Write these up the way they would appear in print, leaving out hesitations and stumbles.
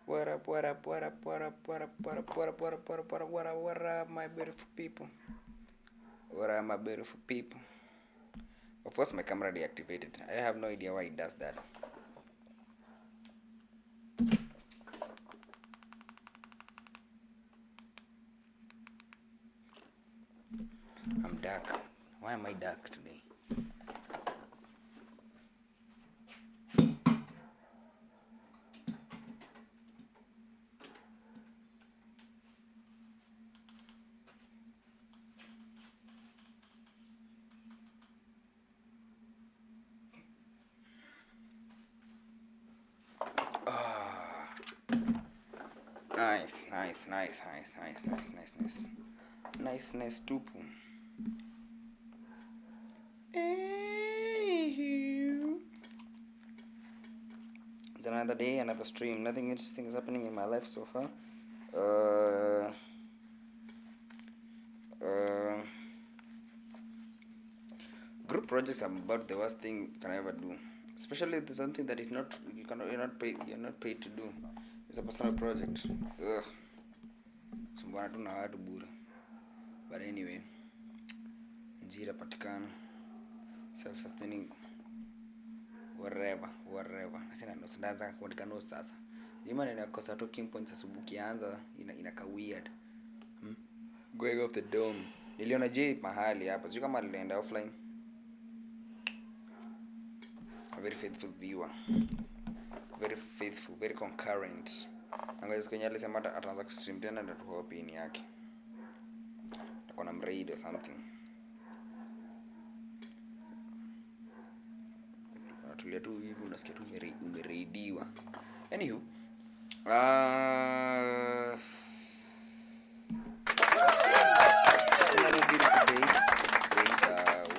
What up, what up, what up, what up, what up, what up, what up, what up, what up, what up, what up, what up, my beautiful people? What up, my beautiful people? Of course, my camera deactivated. I have no idea why it does that. I'm dark. Why am I dark today? Nice tupu. Anywho, it's another day, another stream. Nothing interesting is happening in my life so far. Group projects are about the worst thing you can ever do. Especially if there's something that is not you're not paid to do. It's a personal project. Ugh. Sumbana tu na watu bure. But anyway, njira patikana, self-sustaining, whatever. Nasina no sandaza kuandika no sasa. Jima ninakosa talking points asubuhi kianza inaka weird. Going off the dome. Niliona J mahali hapa. Sio kama alienda offline. A very faithful viewer. Very faithful, very concurrent. Angalia kwenye alisema ataanza kustream tena ndio tuhoe opinion yake. Takuwa na mraid or something. Tulia tu hivi unasikia tu umeraidiwa. Anywho, it's another beautiful day. It's day,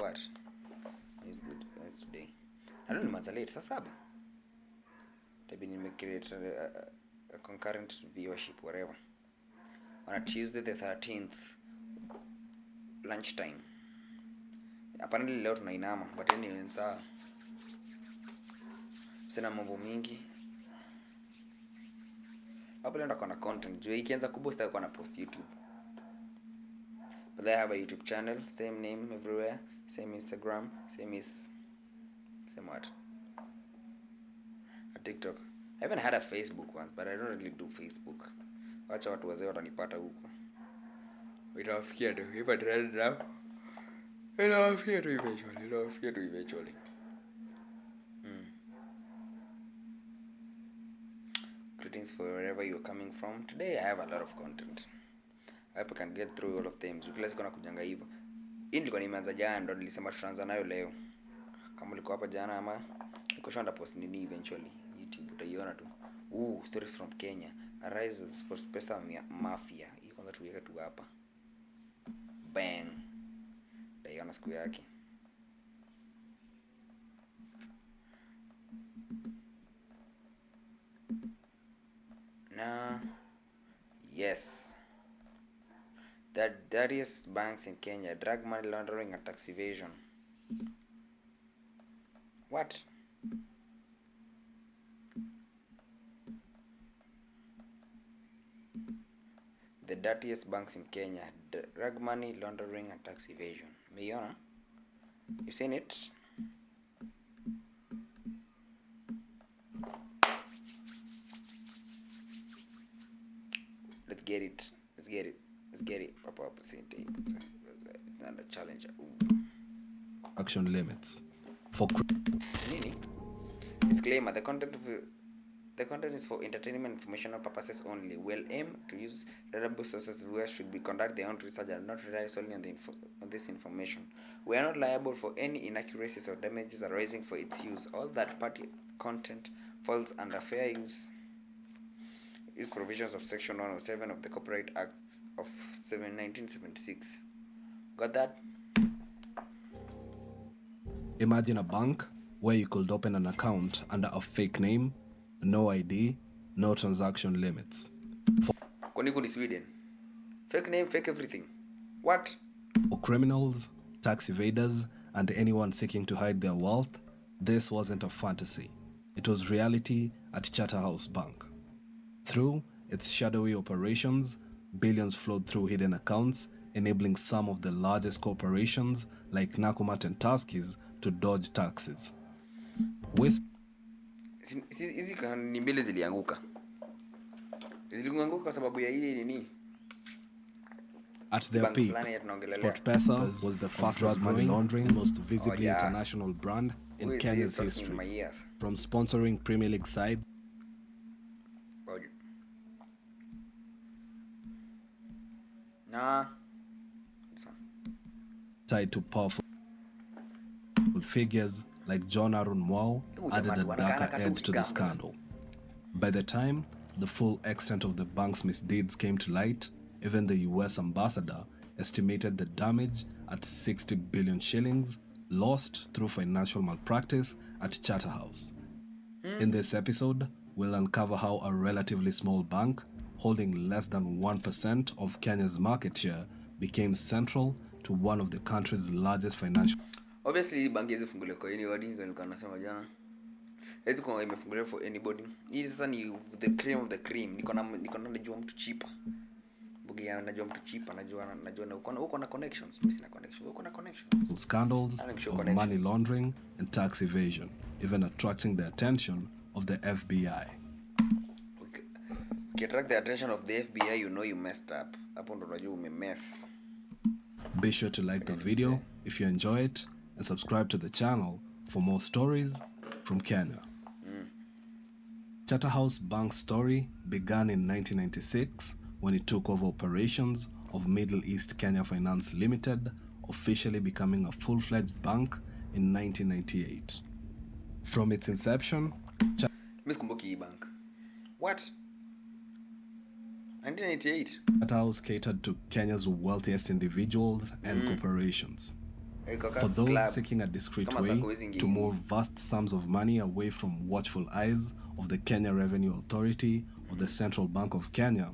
what? It's today. I don't know, it's late, saa 7. Maybe you make create a concurrent viewership, whatever. On a Tuesday the 13th, lunchtime. Apparently leo tunainama, but anyway, sawa. Sina mambo mingi. Hapo leo ndakona content. Juu ikianza kubwa sitakuwa na post YouTube. But I have a YouTube channel, same name everywhere, same Instagram, same what? A TikTok. I haven't had a Facebook once, but I don't really do Facebook. Wacha watu wazee watanipata huko. Itawafikia tu if I try it now. Itawafikia tu eventually. Greetings for wherever you're coming from. Today I have a lot of content. I hope I can get through all of them. Kila siku nakujanga hivyo. Hii nilikuwa nimeanza jana ndo nilisema tutaanza nayo leo. Kama ulikuwa hapa jana ama niko sure nda post nini eventually YouTube utaiona tu. Stories from Kenya. Arise as for pesa mafia. Hii kwanza tuweke tu hapa. Bang. Utaiona siku yake. Now, yes. The dirtiest banks in Kenya, drug money laundering and tax evasion. What? The dirtiest banks in Kenya, drug money laundering and tax evasion. Meiona? You seen it? Let's get it. Papa, not a challenge. Action limits. For Nini? Disclaimer: the content is for entertainment and informational purposes only. Will aim to use reliable sources. Viewers should conduct their own research and not rely solely on this information. We are not liable for any inaccuracies or damages arising for its use. All that party content falls under fair use is provisions of Section 107 of the Copyright Act of 1976. Got that? Imagine a bank where you could open an account under a fake name, no ID, no transaction limits. Koniko is Sweden. Fake name, fake everything. What? For criminals, tax evaders, and anyone seeking to hide their wealth, this wasn't a fantasy. It was reality at Charterhouse Bank. Through its shadowy operations, billions flowed through hidden accounts, enabling some of the largest corporations like Nakumatt and Tuskys to dodge taxes. Hizi ni mbili zilianguka. Zilianguka kwa sababu ya hii nini? At their peak, SportPesa was the fastest money laundering, most visibly international brand in Kenya's history. From sponsoring Premier League sides tied to powerful figures like John Arun Mwau added a darker edge to the scandal. By the time the full extent of the bank's misdeeds came to light, even the US ambassador estimated the damage at 60 billion shillings lost through financial malpractice at Charterhouse. In this episode, we'll uncover how a relatively small bank holding less than 1% of Kenya's market share became central to one of the country's largest financial... Obviously, bank hizi funguliwa kwa anybody, nilikuwa nasema jana. Hizi kwa imefunguliwa for anybody. Hii sasa ni the cream of the cream. Niko na najua mtu cheaper. Bugia najua mtu cheaper, najua na uko na connections, mimi sina connections. Uko na connections. Scandals of money laundering and tax evasion, even attracting the attention of the FBI. If you attract the attention of the FBI, you know you messed up. Hapo ndo unajua umemess. Be sure to like the video if you enjoy it and subscribe to the channel for more stories from Kenya. Charterhouse Bank's story began in 1996 when it took over operations of Middle East Kenya Finance Limited, officially becoming a full-fledged bank in 1998. From its inception, Miskumbuki bank. What? 1988. Charterhouse catered to Kenya's wealthiest individuals and corporations. For those seeking a discreet way to move vast sums of money away from watchful eyes of the Kenya Revenue Authority or the Central Bank of Kenya,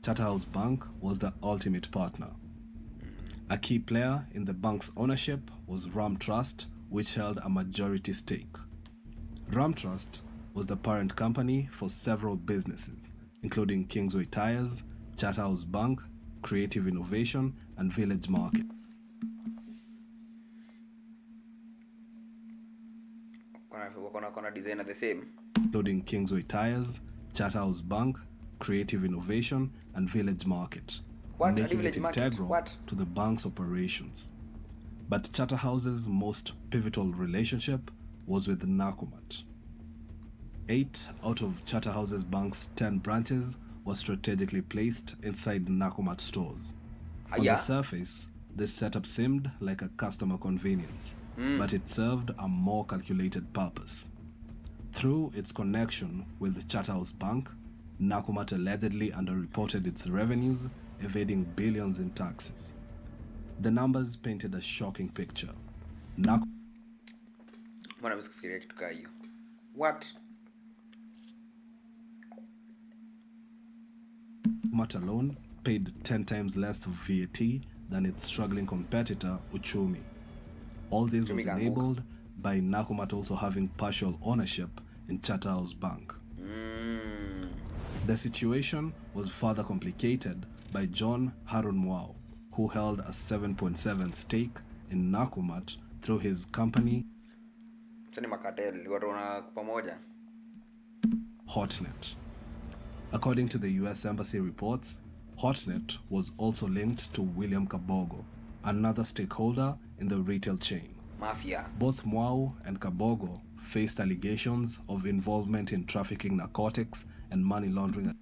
Charterhouse Bank was the ultimate partner. A key player in the bank's ownership was Ram Trust, which held a majority stake. Ram Trust was the parent company for several businesses, including Kingsway Tires, Charterhouse Bank, Creative Innovation, and Village Market. Designer the same. Including Kingsway Tires, Charterhouse Bank, Creative Innovation, and Village Market, making it integral to the bank's operations. But Charterhouse's most pivotal relationship was with Nakumatt. 8 out of Charterhouse's bank's 10 branches were strategically placed inside Nakumatt stores. On the surface, this setup seemed like a customer convenience, but it served a more calculated purpose. Through its connection with Charterhouse Bank, Nakumatt allegedly underreported its revenues, evading billions in taxes. The numbers painted a shocking picture. What? Nakumatt alone paid 10 times less of VAT than its struggling competitor, Uchumi. All this was enabled by Nakumatt also having partial ownership in Charterhouse Bank. The situation was further complicated by John Arun Mwau, who held a 7.7 stake in Nakumatt through his company Hotnet. According to the US Embassy reports, Hotnet was also linked to William Kabogo, another stakeholder in the retail chain. Mafia. Both Mwau and Kabogo faced allegations of involvement in trafficking narcotics and money laundering.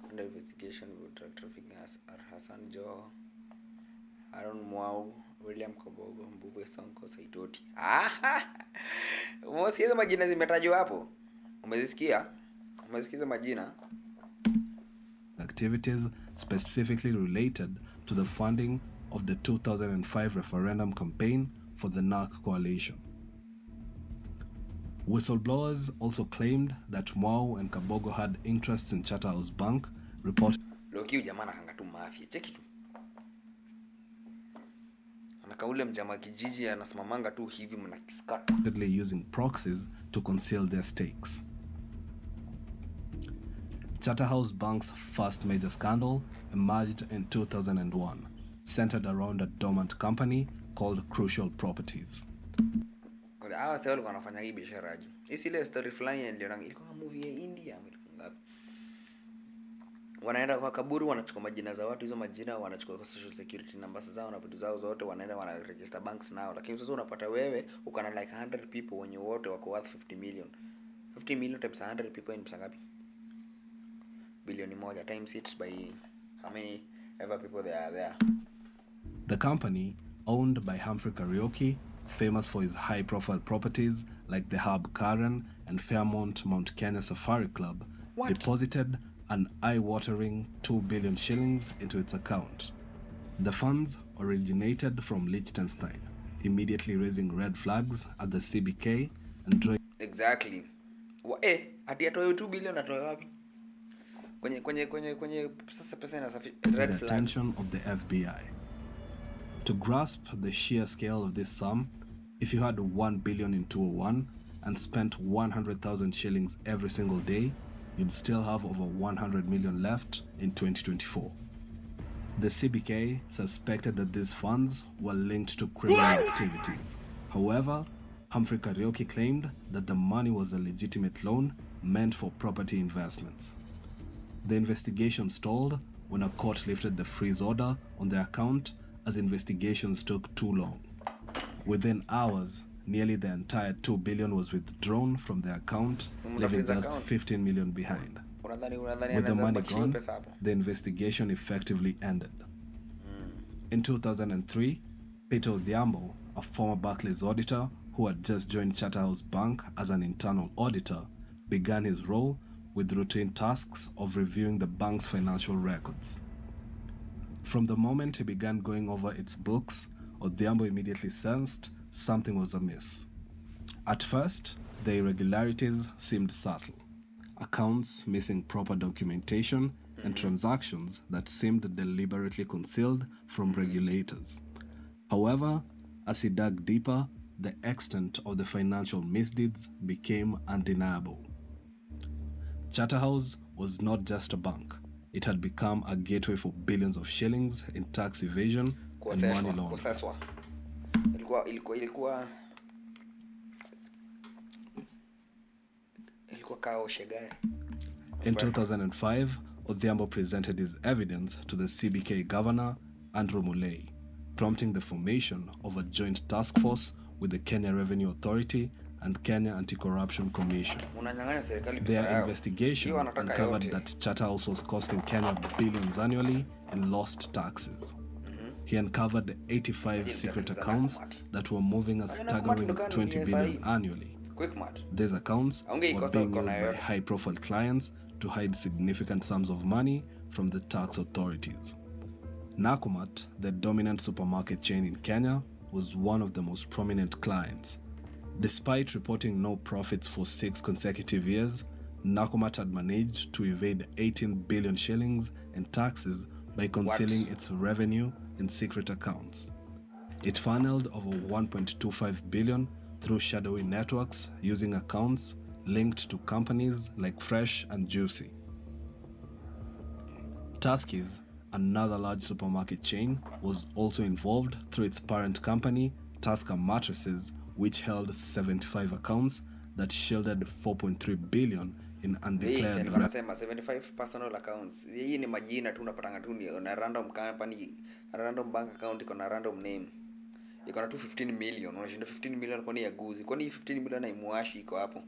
Under investigation with drug trafficking are Hassan Joe, Arun Mwau, William Kabogo, Mbube Sonko, Saitoti. Umesikiza majina zimetajwa hapo? Umezisikia? Umesikiza majina? Activities specifically related to the funding of the 2005 referendum campaign for the NARC coalition. Whistleblowers also claimed that Mwau and Kabogo had interests in Charterhouse Bank, reported Loki jamaa anakanga tu mafia. Cheki tu. Anakaule mjama kijiji anasimamanga tu hivi mnakiskata. Using proxies to conceal their stakes. Charterhouse Bank's first major scandal emerged in 2001, centered around a dormant company called Crucial Properties. Hawa sasa walikuwa wanafanya hii biashara aje? Hii ile story fulani ndio ilikuwa movie ya India ngapi? Wanaenda kwa kaburi, wanachukua majina za watu, hizo majina wanachukua kwa social security numbers zao na vitu zao zote, wanaenda wana register banks nao. Lakini sasa unapata wewe uko na like 100 people wenye wote wako worth 50 million. 50 million times 100 people ni pesa ngapi? Bilioni moja, times it by how many ever people there are there. The company, owned by Humphrey Karaoke, famous for his high-profile properties like the Hub Karen and Fairmont Mount Kenya Safari Club, deposited an eye-watering 2 billion shillings into its account. The funds originated from Liechtenstein, immediately raising red flags at the CBK and drawing... Exactly. Ati atoe 2 billion atoe wapi? Kwenye sasa pesa inasafi red flag. The attention of the FBI. To grasp the sheer scale of this sum, if you had 1 billion in 201 and spent 100,000 shillings every single day, you'd still have over 100 million left in 2024. The CBK suspected that these funds were linked to criminal activities. However, Humphrey Karaoke claimed that the money was a legitimate loan meant for property investments. The investigation stalled when a court lifted the freeze order on the account as investigations took too long. Within hours, nearly the entire 2 billion was withdrawn from the account, leaving just 15 million behind. With the money gone, the investigation effectively ended. In 2003, Peter Odhiambo, a former Barclays auditor who had just joined Charterhouse Bank as an internal auditor, began his role with routine tasks of reviewing the bank's financial records. From the moment he began going over its books, Odhiambo immediately sensed something was amiss. At first, the irregularities seemed subtle. Accounts missing proper documentation and transactions that seemed deliberately concealed from regulators. However, as he dug deeper, the extent of the financial misdeeds became undeniable. Charterhouse was not just a bank. It had become a gateway for billions of shillings in tax evasion and money laundering. In 2005, Odhiambo presented his evidence to the CBK governor, Andrew Mulei, prompting the formation of a joint task force with the Kenya Revenue Authority and Kenya Anti-Corruption Commission. Their investigation uncovered that Charterhouse was costing Kenya billions annually in lost taxes. He uncovered 85 secret accounts that were moving a staggering 20 billion annually. These accounts were being used by high-profile clients to hide significant sums of money from the tax authorities. Nakumatt, the dominant supermarket chain in Kenya, was one of the most prominent clients. Despite reporting no profits for 6 consecutive years, Nakumatt had managed to evade 18 billion shillings in taxes by concealing its revenue in secret accounts. It funneled over 1.25 billion through shadowy networks using accounts linked to companies like Fresh and Juicy. Tuskys, another large supermarket chain, was also involved through its parent company, Tusker Mattresses, which held 75 accounts that shielded 4.3 billion in undeclared revenue. 75 personal accounts. Hii ni majina tu unapatanga tu ni na random company, random bank account iko na random name. Iko na 15 million. Unashinda 15 million kwa ni ya guzi. Kwa ni 15 million na imuashi iko hapo.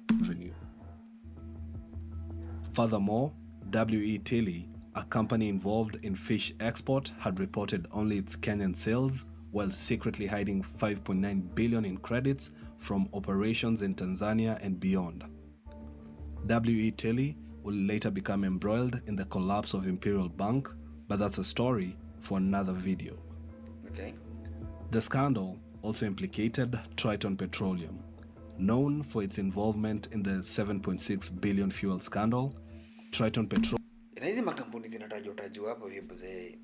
Furthermore, W.E. Tilly, a company involved in fish export, had reported only its Kenyan sales while secretly hiding 5.9 billion in credits from operations in Tanzania and beyond. W.E. Tilly will later become embroiled in the collapse of Imperial Bank, but that's a story for another video. Okay. The scandal also implicated Triton Petroleum. Known for its involvement in the 7.6 billion fuel scandal, Triton Petroleum hizi makampuni zinatajwa hapo hivi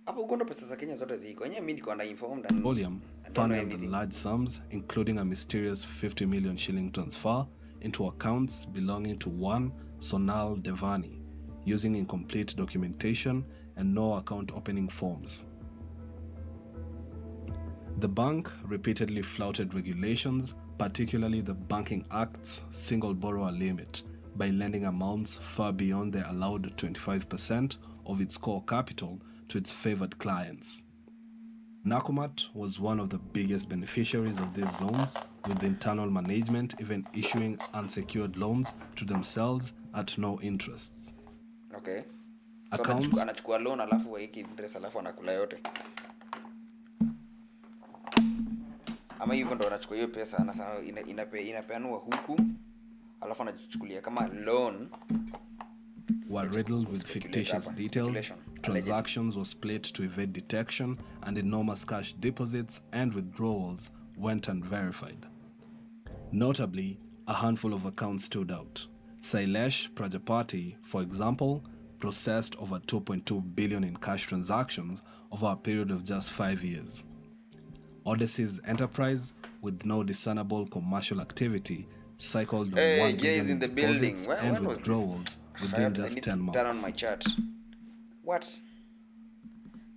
hapo ukondo pesa za Kenya zote ziko. Yenyewe mimi niko informed and Petroleum funneled large sums, including a mysterious 50 million shilling transfer into accounts belonging to one Sonal Devani, using incomplete documentation and no account opening forms. The bank repeatedly flouted regulations, particularly the Banking Act's single borrower limit, by lending amounts far beyond the allowed 25% of its core capital to its favored clients. Nakumatt was one of the biggest beneficiaries of these loans, with the internal management even issuing unsecured loans to themselves at no interests. Okay. Accounts So anachukua loan alafu waiki interest alafu anakula yote. Ama hivyo ndo anachukua hiyo pesa anasema inapeanwa huku alafu anachukulia kama loan. Were riddled with fictitious details, transactions were split to evade detection, and enormous cash deposits and withdrawals went unverified. Notably, a handful of accounts stood out. Sailesh Prajapati, for example, processed over 2.2 billion in cash transactions over a period of just 5 years. Odyssey's enterprise, with no discernible commercial activity, cycled on 1 billion in deposits and withdrawals within just 10 months. Turn on my chart. What?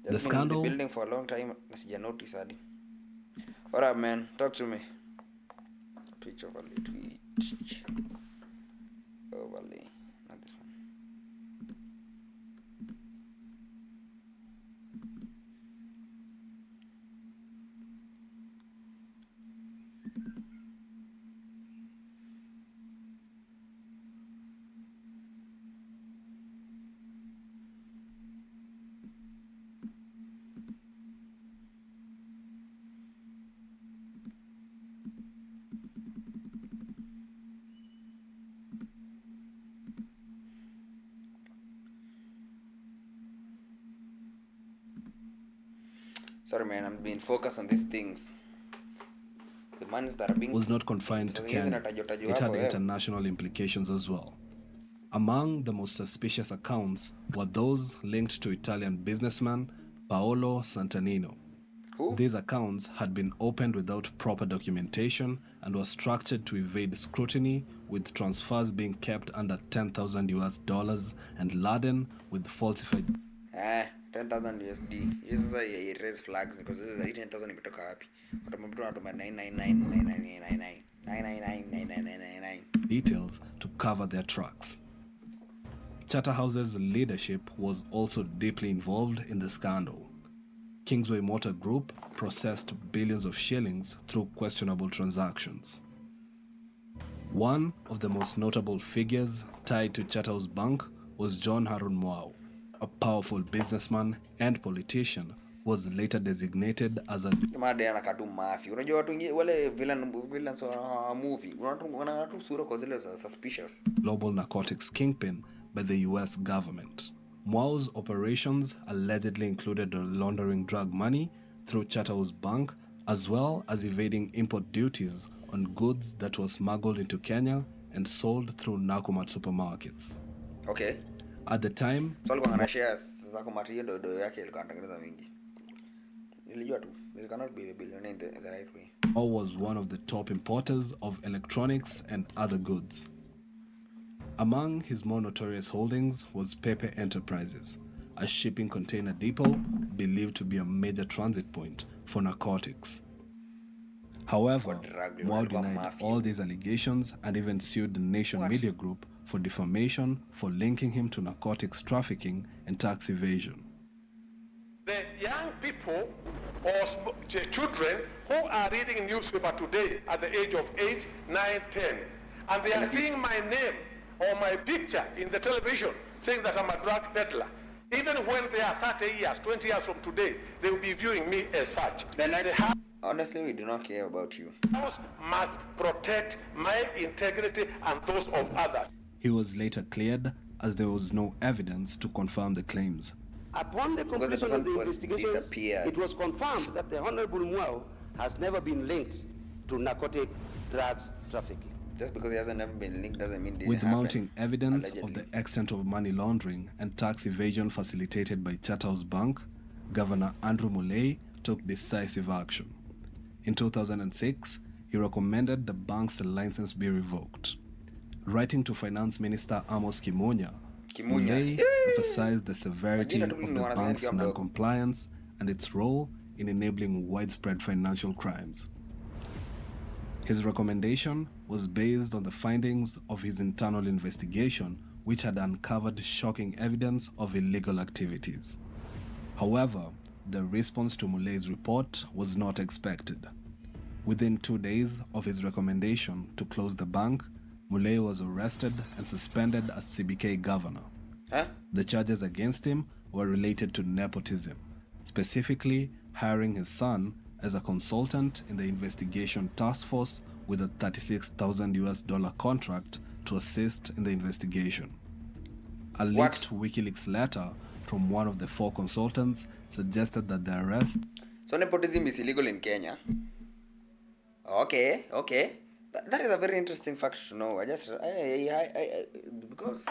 The scandal. Been in the building for a long time. Nasija notice hadi. Alright, man. Talk to me. Twitch overlay. Twitch overlay. Not this one. Sorry, man, I'm being focused on these things. The monies that are being was not confined to Kenya. It had international implications as well. Among the most suspicious accounts were those linked to Italian businessman Paolo Santanino. Who? These accounts had been opened without proper documentation and were structured to evade scrutiny, with transfers being kept under $10,000 and laden with falsified 10,000 USD. This is a raise flags because this is 10,000 imetoka wapi? Watu wanatuma 999 details to cover their tracks. Charterhouse's leadership was also deeply involved in the scandal. Kingsway Motor Group processed billions of shillings through questionable transactions. One of the most notable figures tied to Charterhouse Bank was John Harun Mwau. A powerful businessman and politician, was later designated as a global narcotics kingpin by the US government. Mwau's operations allegedly included laundering drug money through Charterhouse Bank, as well as evading import duties on goods that were smuggled into Kenya and sold through Nakumatt supermarkets. Okay. At the time, so alikuwa shares za kumatia dodo yake ilikuwa anatengeneza mingi. Nilijua tu, they cannot be a billionaire in the right way. Or was one of the top importers of electronics and other goods. Among his more notorious holdings was Pepe Enterprises, a shipping container depot believed to be a major transit point for narcotics. However, Mwau denied all these allegations and even sued the Nation Media Group for defamation for linking him to narcotics trafficking and tax evasion. The young people or children who are reading newspaper today at the age of 8, 9, 10, and they are seeing my name or my picture in the television saying that I'm a drug peddler. Even when they are 30 years, 20 years from today, they will be viewing me as such. Honestly, we do not care about you. The house must protect my integrity and those of others. He was later cleared as there was no evidence to confirm the claims. Upon the completion of the investigation, it was confirmed that the Honorable Mwau has never been linked to narcotic drugs trafficking. Just because he hasn't never been linked doesn't mean it didn't With happen, mounting evidence allegedly. of the extent of money laundering and tax evasion facilitated by Charterhouse Bank, Governor Andrew Mulay took decisive action. In 2006, he recommended the bank's license be revoked. Writing to Finance Minister Amos Kimonya, Mulay emphasized the severity of the bank's non-compliance and its role in enabling widespread financial crimes. His recommendation was based on the findings of his internal investigation, which had uncovered shocking evidence of illegal activities. However, the response to Mulay's report was not expected. Within 2 days of his recommendation to close the bank, Mulay was arrested and suspended as CBK governor. The charges against him were related to nepotism, specifically hiring his son as a consultant in the investigation task force with a $36,000 contract to assist in the investigation. A leaked WikiLeaks letter from one of the 4 consultants suggested that the arrest... So nepotism is illegal in Kenya? Okay. That is a very interesting fact to know. Because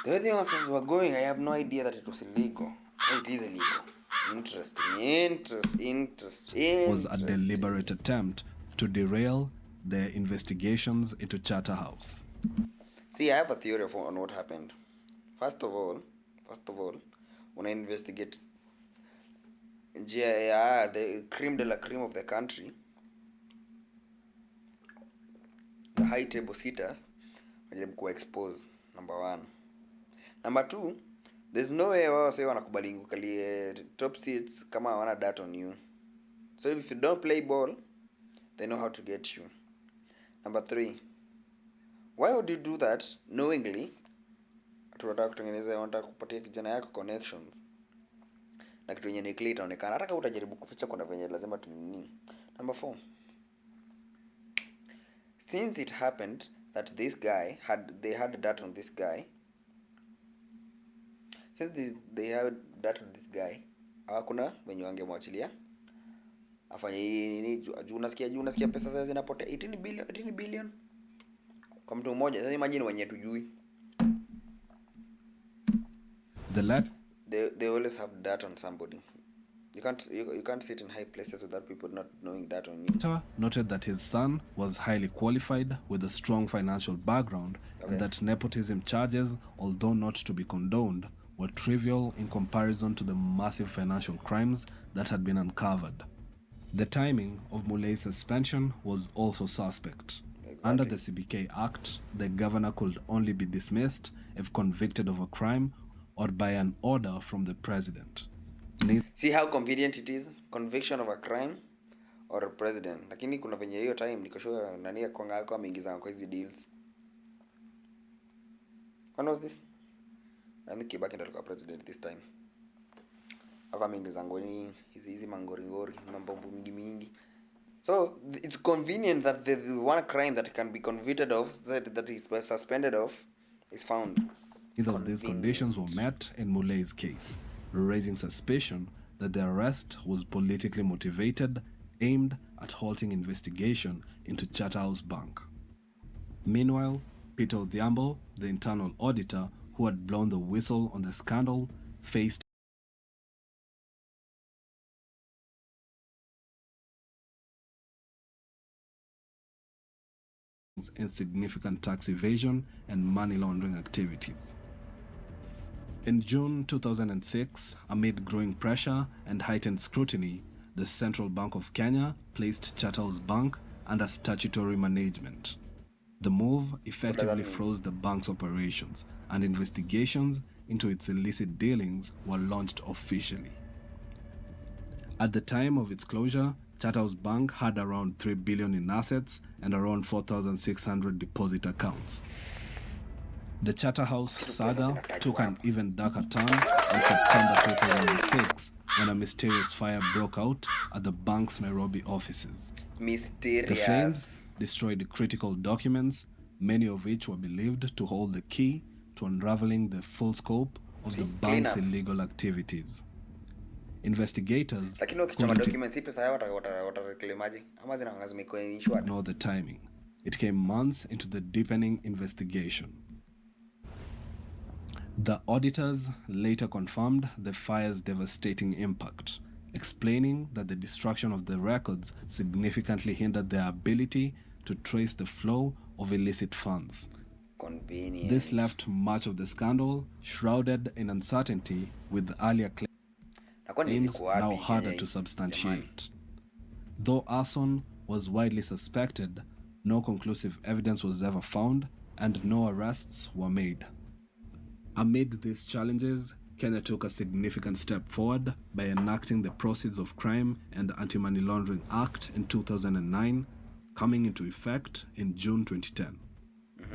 the way things were going, I have no idea that it was illegal. It is illegal. Interesting. Was a deliberate attempt to derail their investigations into Charterhouse. See, I have a theory on what happened. First of all, when I investigate the creme de la creme of the country, the high table sitters, wajaribu expose, number 1. Number 2, there's no way wao say wanakubali kukalie top seats kama hawana data on you. So if you don't play ball, they know how to get you. Number 3, why would you do that knowingly? Tunataka kutengeneza, wanataka kupatia kijana yako connections. Na kitu yenye ni clear itaonekana hata kama utajaribu kuficha kuna venye lazima tunini. Number 4, since it happened that this guy they had data on this guy, since they had data on this guy, hakuna venye wangemwachilia afanye nini. Juu unasikia pesa sasa zinapotea 18 billion kwa mtu mmoja. Sasa imagine wenye tujui. They always have data on somebody. You can't sit in high places without people not knowing that on you. Noted that his son was highly qualified with a strong financial background, and that nepotism charges, although not to be condoned, were trivial in comparison to the massive financial crimes that had been uncovered. The timing of Mulay's suspension was also suspect. Under the CBK Act, the governor could only be dismissed if convicted of a crime or by an order from the president. See how convenient it is? Conviction of a crime or a president. Lakini kuna venye hiyo time niko sure nani akwanga kwa ameingiza kwa hizi deals. When was this? And Kibaki ndo alikuwa president this time. Aka ameingiza ngoni hizi mangori mambo mingi. So it's convenient that the one crime that can be convicted of, that is suspended of, is found. Neither of these conditions were met in Mulay's case, raising suspicion that the arrest was politically motivated, aimed at halting investigation into Charterhouse Bank. Meanwhile, Peter Odhiambo, the internal auditor who had blown the whistle on the scandal, faced in significant tax evasion and money laundering activities. In June 2006, amid growing pressure and heightened scrutiny, the Central Bank of Kenya placed Charterhouse Bank under statutory management. The move effectively froze the bank's operations, and investigations into its illicit dealings were launched officially. At the time of its closure, Charterhouse Bank had around $3 billion in assets and around 4,600 deposit accounts. The Charterhouse saga took an even darker turn in September 2006 when a mysterious fire broke out at the bank's Nairobi offices. Mysterious. The flames destroyed critical documents, many of which were believed to hold the key to unraveling the full scope of the bank's illegal activities. Investigators couldn't ignore the timing. It came months into the deepening investigation. The auditors later confirmed the fire's devastating impact, explaining that the destruction of the records significantly hindered their ability to trace the flow of illicit funds. Convenient. This left much of the scandal shrouded in uncertainty, with earlier claims now harder to substantiate. Though arson was widely suspected, no conclusive evidence was ever found and no arrests were made. Amid these challenges, Kenya took a significant step forward by enacting the Proceeds of Crime and Anti-Money Laundering Act in 2009, coming into effect in June 2010.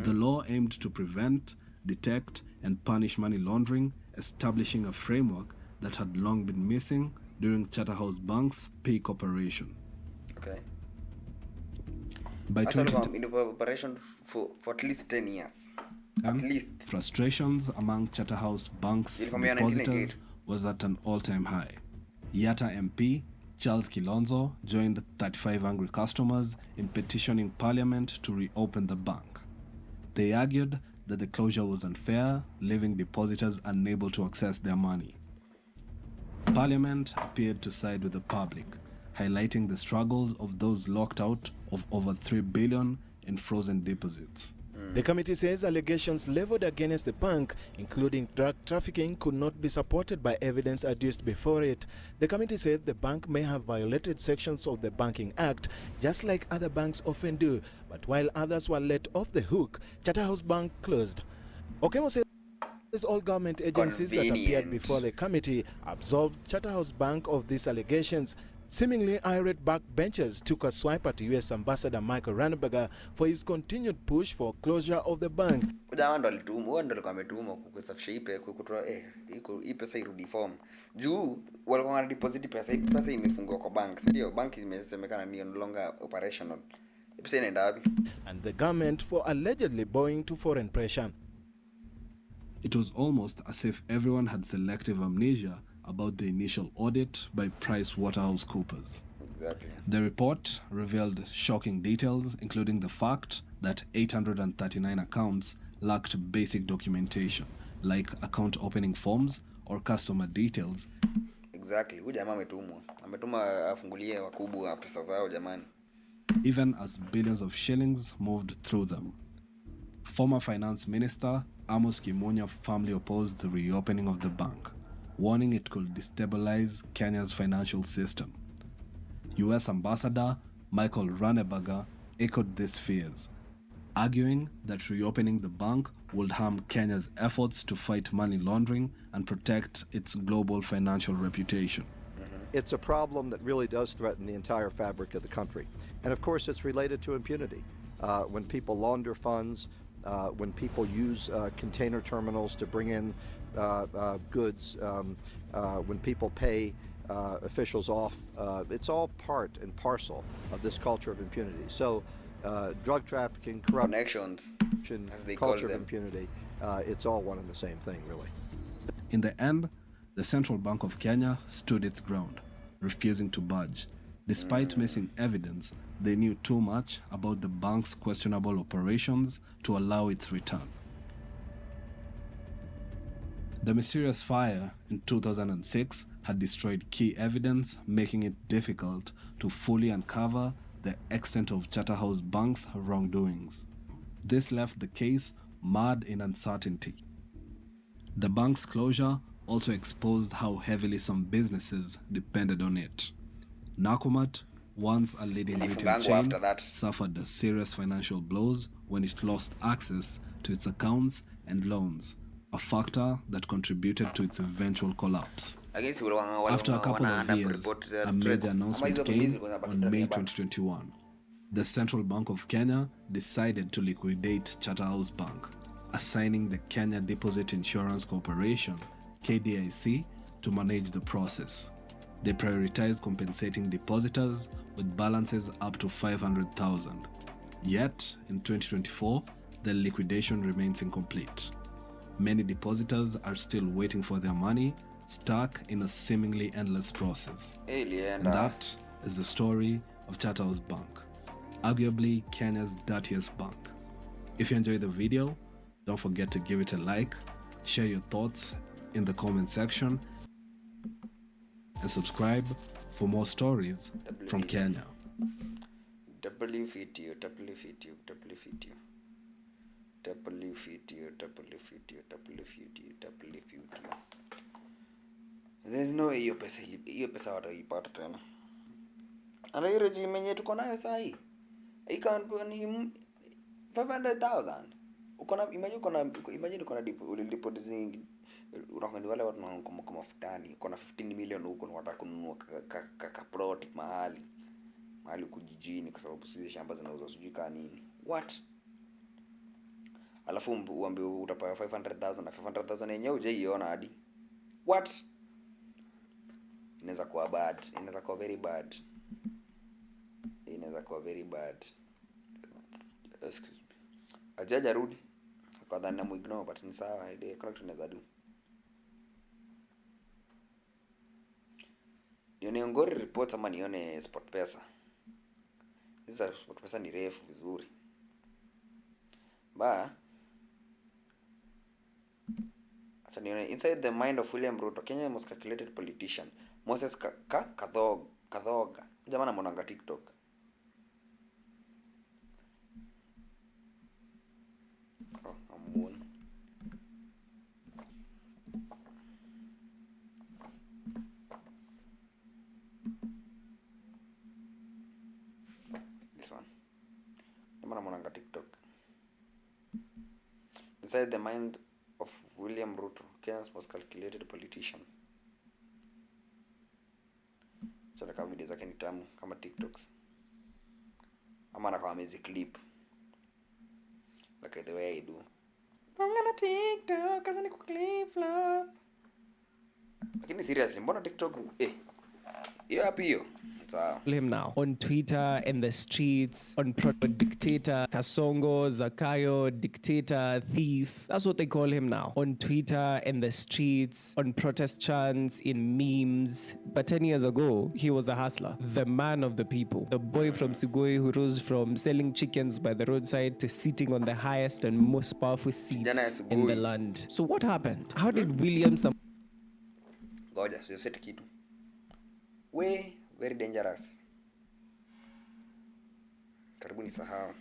The law aimed to prevent, detect, and punish money laundering, establishing a framework that had long been missing during Charterhouse Bank's peak operation. Okay. By 2010, in operation for at least 10 years. At least. Frustrations among Charterhouse Bank's depositors was at an all-time high. Yatta MP Charles Kilonzo joined 35 angry customers in petitioning Parliament to reopen the bank. They argued that the closure was unfair, leaving depositors unable to access their money. Parliament appeared to side with the public, highlighting the struggles of those locked out of over 3 billion in frozen deposits. The committee says allegations leveled against the bank, including drug trafficking, could not be supported by evidence adduced before it. The committee said the bank may have violated sections of the Banking Act, just like other banks often do, but while others were let off the hook, Charterhouse Bank closed. Okemo says all government agencies that appeared before the committee absolved Charterhouse Bank of these allegations. Seemingly irate backbenchers took a swipe at U.S. Ambassador Michael Ranneberger for his continued push for closure of the bank. And the government for allegedly bowing to foreign pressure. It was almost as if everyone had selective amnesia about the initial audit by PricewaterhouseCoopers. Exactly. The report revealed shocking details, including the fact that 839 accounts lacked basic documentation, like account opening forms or customer details. Exactly. Even as billions of shillings moved through them. Former Finance Minister Amos Kimunya firmly opposed the reopening of the bank, warning it could destabilize Kenya's financial system. U.S. Ambassador Michael Ranneberger echoed these fears, arguing that reopening the bank would harm Kenya's efforts to fight money laundering and protect its global financial reputation. It's a problem that really does threaten the entire fabric of the country. And of course, it's related to impunity. When people launder funds, when people use container terminals to bring in goods, when people pay officials off, it's all part and parcel of this culture of impunity. So drug trafficking, corruption, as they culture call of them. impunity, it's all one and the same thing, really. In the end, the Central Bank of Kenya stood its ground, refusing to budge. Despite missing evidence, they knew too much about the bank's questionable operations to allow its return. The mysterious fire in 2006 had destroyed key evidence, making it difficult to fully uncover the extent of Charterhouse Bank's wrongdoings. This left the case marred in uncertainty. The bank's closure also exposed how heavily some businesses depended on it. Nakumatt, once a leading retail chain, suffered serious financial blows when it lost access to its accounts and loans, a factor that contributed to its eventual collapse. After a couple of years, a major announcement came on May 2021. The Central Bank of Kenya decided to liquidate Charterhouse Bank, assigning the Kenya Deposit Insurance Corporation, KDIC, to manage the process. They prioritized compensating depositors with balances up to 500,000. Yet, in 2024, the liquidation remains incomplete. Many depositors are still waiting for their money, stuck in a seemingly endless process. And that is the story of Charterhouse Bank, arguably Kenya's dirtiest bank. If you enjoyed the video, don't forget to give it a like, share your thoughts in the comment section, and subscribe for more stories from Kenya. WVTU. There's no way hiyo pesa wataipata tena. Ana hiyo regime yenye tuko nayo saa hii. Ni 500,000. Imagine uko na deposit zingi. Unakwenda wale watu wanakomba mafutani. Uko na 15 million huko na wataka kununua ka plot mahali kujijini kwa sababu sisi shamba zinauzwa sijui ka nini. What? Alafu uambiwe utapaya 500,000 na 500,000 yenyewe hujaiona hadi. What? Inaweza kuwa bad. Inaweza kuwa very bad. Excuse me. Ajaja rudi. Kwa dhani na muignore but ni sawa. Ile kuna kitu naweza do. Nione Ngori reports ama nione SportPesa. Hizi SportPesa ni refu vizuri. Acha nione inside the mind of William Ruto, Kenya most calculated politician. Moses Kadhoga. Jamaa namonanga TikTok. Amuone. This one. Jamaa namonanga TikTok. Inside the mind of William Ruto, Kenya's most calculated politician. Chana kama video zake ni tamu kama TikToks. Ama na kama music clip. Like the way I do. I'm gonna TikTok kasa ni clip flop. Lakini seriously, mbona TikTok hiyo hapo hiyo. Him now on Twitter, in the streets, on dictator, Kasongo, Zakayo, dictator, thief. That's what they call him now. On Twitter, in the streets, on protest chants, in memes. But 10 years ago, he was a hustler, the man of the people, the boy from Sugoi who rose from selling chickens by the roadside to sitting on the highest and most powerful seat in the land. So what happened? How did William Goja, sio set kitu. Very dangerous. Karibuni sahau.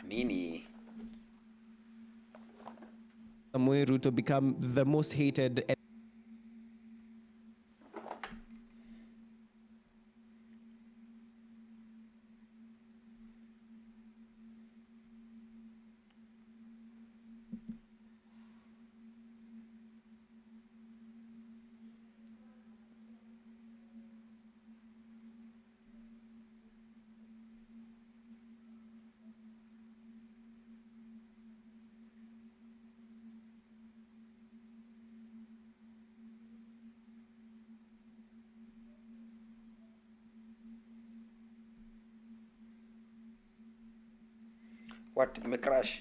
Nini Samoei Ruto become the most hated What? Imecrash?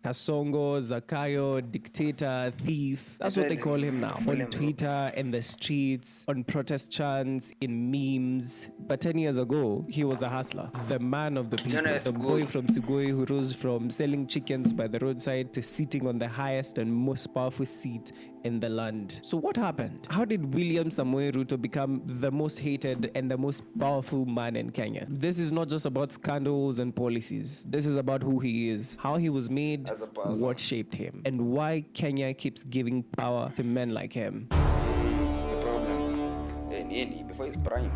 Kasongo, Zakayo, dictator, thief. That's what they call him now. On Twitter, in the streets, on protest chants, in memes. But 10 years ago, he was a hustler. The man of the people. The boy from Sugoi who rose from selling chickens by the roadside to sitting on the highest and most powerful seat in the land. So what happened? How did William Samoei Ruto become the most hated and the most powerful man in Kenya? This is not just about scandals and policies. This is about who he is, how he was made, what shaped him, and why Kenya keeps giving power to men like him. The problem, before his prime.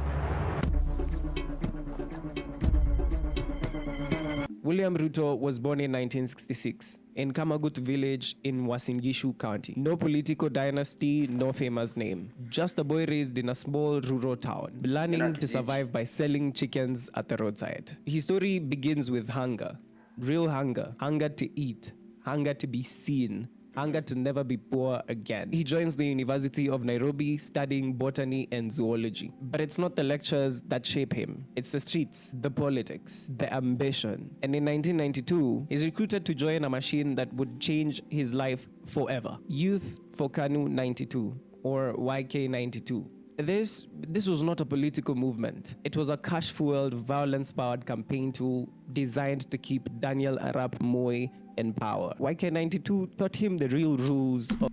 William Ruto was born in 1966 in Kamagut village in Uasin Gishu County. No political dynasty, no famous name. Just a boy raised in a small rural town, learning to survive by selling chickens at the roadside. His story begins with hunger. Real hunger. Hunger to eat. Hunger to be seen. Hunger to never be poor again. He joins the University of Nairobi studying botany and zoology. But it's not the lectures that shape him. It's the streets, the politics, the ambition. And in 1992, he's recruited to join a machine that would change his life forever. Youth for KANU 92, or YK 92. This was not a political movement. It was a cash-fueled, violence-powered campaign tool designed to keep Daniel Arap Moi in power. YK92 taught him the real rules of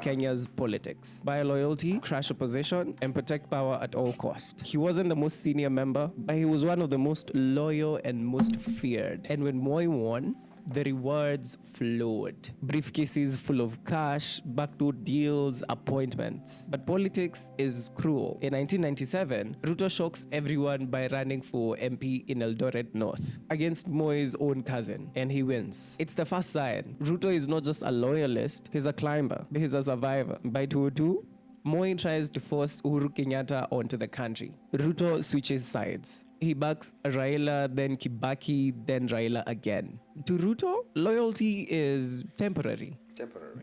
Kenya's politics. Buy loyalty, crush opposition, and protect power at all costs. He wasn't the most senior member, but he was one of the most loyal and most feared. And when Moi won, the rewards flowed. Briefcases full of cash, backdoor deals, appointments. But politics is cruel. In 1997, Ruto shocks everyone by running for MP in Eldoret North against Moi's own cousin, and he wins. It's the first sign. Ruto is not just a loyalist, he's a climber, he's a survivor. By 2002, Moi tries to force Uhuru Kenyatta onto the country. Ruto switches sides. He backs Raila, then Kibaki, then Raila again. To Ruto, loyalty is temporary.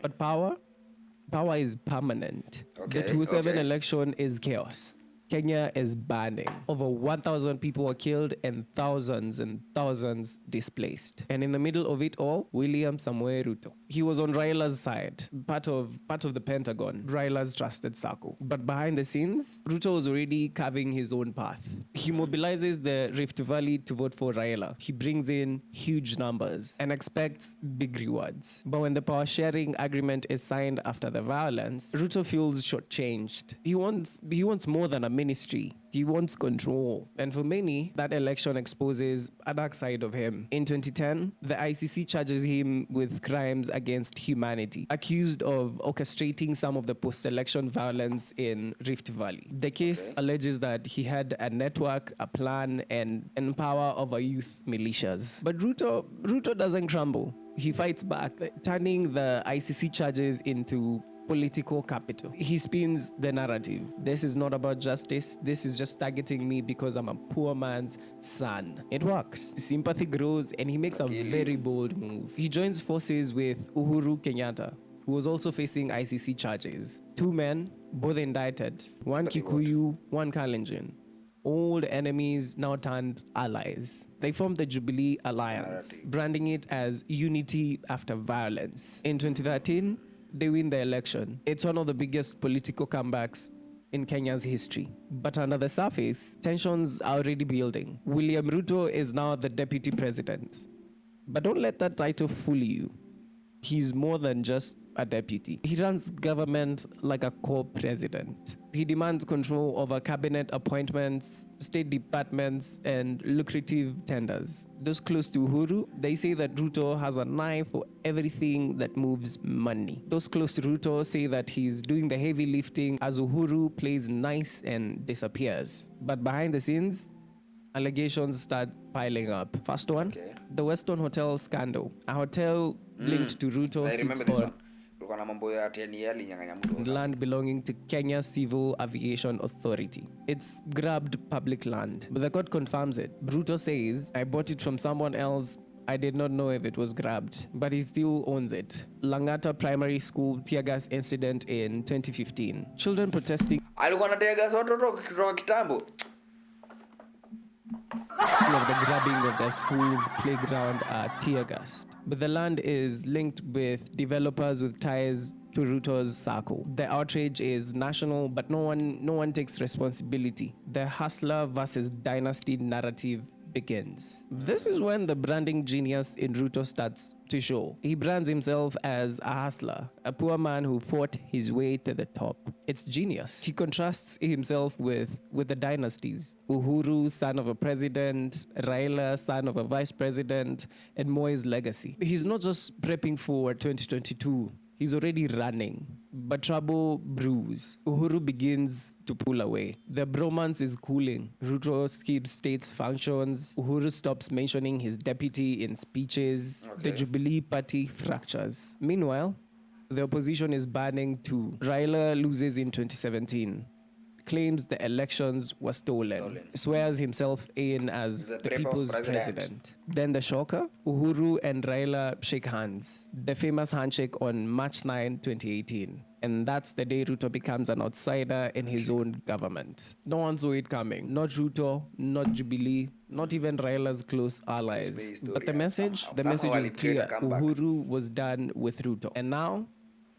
But power is permanent. The 2007 election is chaos. Kenya is burning. Over 1,000 people were killed and thousands displaced. And in the middle of it all, William Samoei Ruto. He was on Raila's side, part of the Pentagon, Raila's trusted circle. But behind the scenes, Ruto was already carving his own path. He mobilizes the Rift Valley to vote for Raila. He brings in huge numbers and expects big rewards. But when the power sharing agreement is signed after the violence, Ruto feels shortchanged. He wants more than a ministry. He wants control. And for many, that election exposes a dark side of him. In 2010, the ICC charges him with crimes against humanity, accused of orchestrating some of the post-election violence in Rift Valley. The case alleges that he had a network, a plan, and power over youth militias. But Ruto doesn't crumble. He fights back, turning the ICC charges into political capital. He spins the narrative. This is not about justice. This is just targeting me because I'm a poor man's son. It works. Sympathy grows and he makes a very bold move. He joins forces with Uhuru Kenyatta, who was also facing ICC charges. Two men, both indicted. One Kikuyu, one Kalenjin. Old enemies now turned allies. They formed the Jubilee Alliance, branding it as unity after violence. In 2013, they win the election. It's one of the biggest political comebacks in Kenya's history. But under the surface, tensions are already building. William Ruto is now the deputy president. But don't let that title fool you. He's more than just a deputy. He runs government like a co-president. He demands control over cabinet appointments, state departments, and lucrative tenders. Those close to Uhuru, they say that Ruto has an eye for everything that moves money. Those close to Ruto say that he's doing the heavy lifting as Uhuru plays nice and disappears. But behind the scenes, allegations start piling up. First one, the Weston Hotel scandal. A hotel linked to Ruto sits on land belonging to Kenya Civil Aviation Authority. It's grabbed public land, but the court confirms it. Ruto says, I bought it from someone else. I did not know if it was grabbed, but he still owns it. Langata Primary School tear gas incident in 2015. Children protesting. Of the grabbing of the school's playground are tear gassed. But the land is linked with developers with ties to Ruto's circle. The outrage is national, but no one takes responsibility. The hustler versus dynasty narrative begins. This is when the branding genius in Ruto starts to show. He brands himself as a hustler, a poor man who fought his way to the top. It's genius. He contrasts himself with the dynasties. Uhuru, son of a president, Raila, son of a vice president, and Moi's legacy. He's not just prepping for 2022. He's already running. But trouble brews. Uhuru begins to pull away. The bromance is cooling. Ruto skips state's functions. Uhuru stops mentioning his deputy in speeches. The Jubilee Party fractures. Meanwhile, the opposition is burning too. Raila loses in 2017. Claims the elections were stolen. Swears himself in as the people's president. Then the shocker, Uhuru and Raila shake hands. The famous handshake on March 9, 2018. And that's the day Ruto becomes an outsider in his own government. No one saw it coming. Not Ruto, not Jubilee, not even Raila's close allies. But the message is clear. Uhuru was done with Ruto. And now,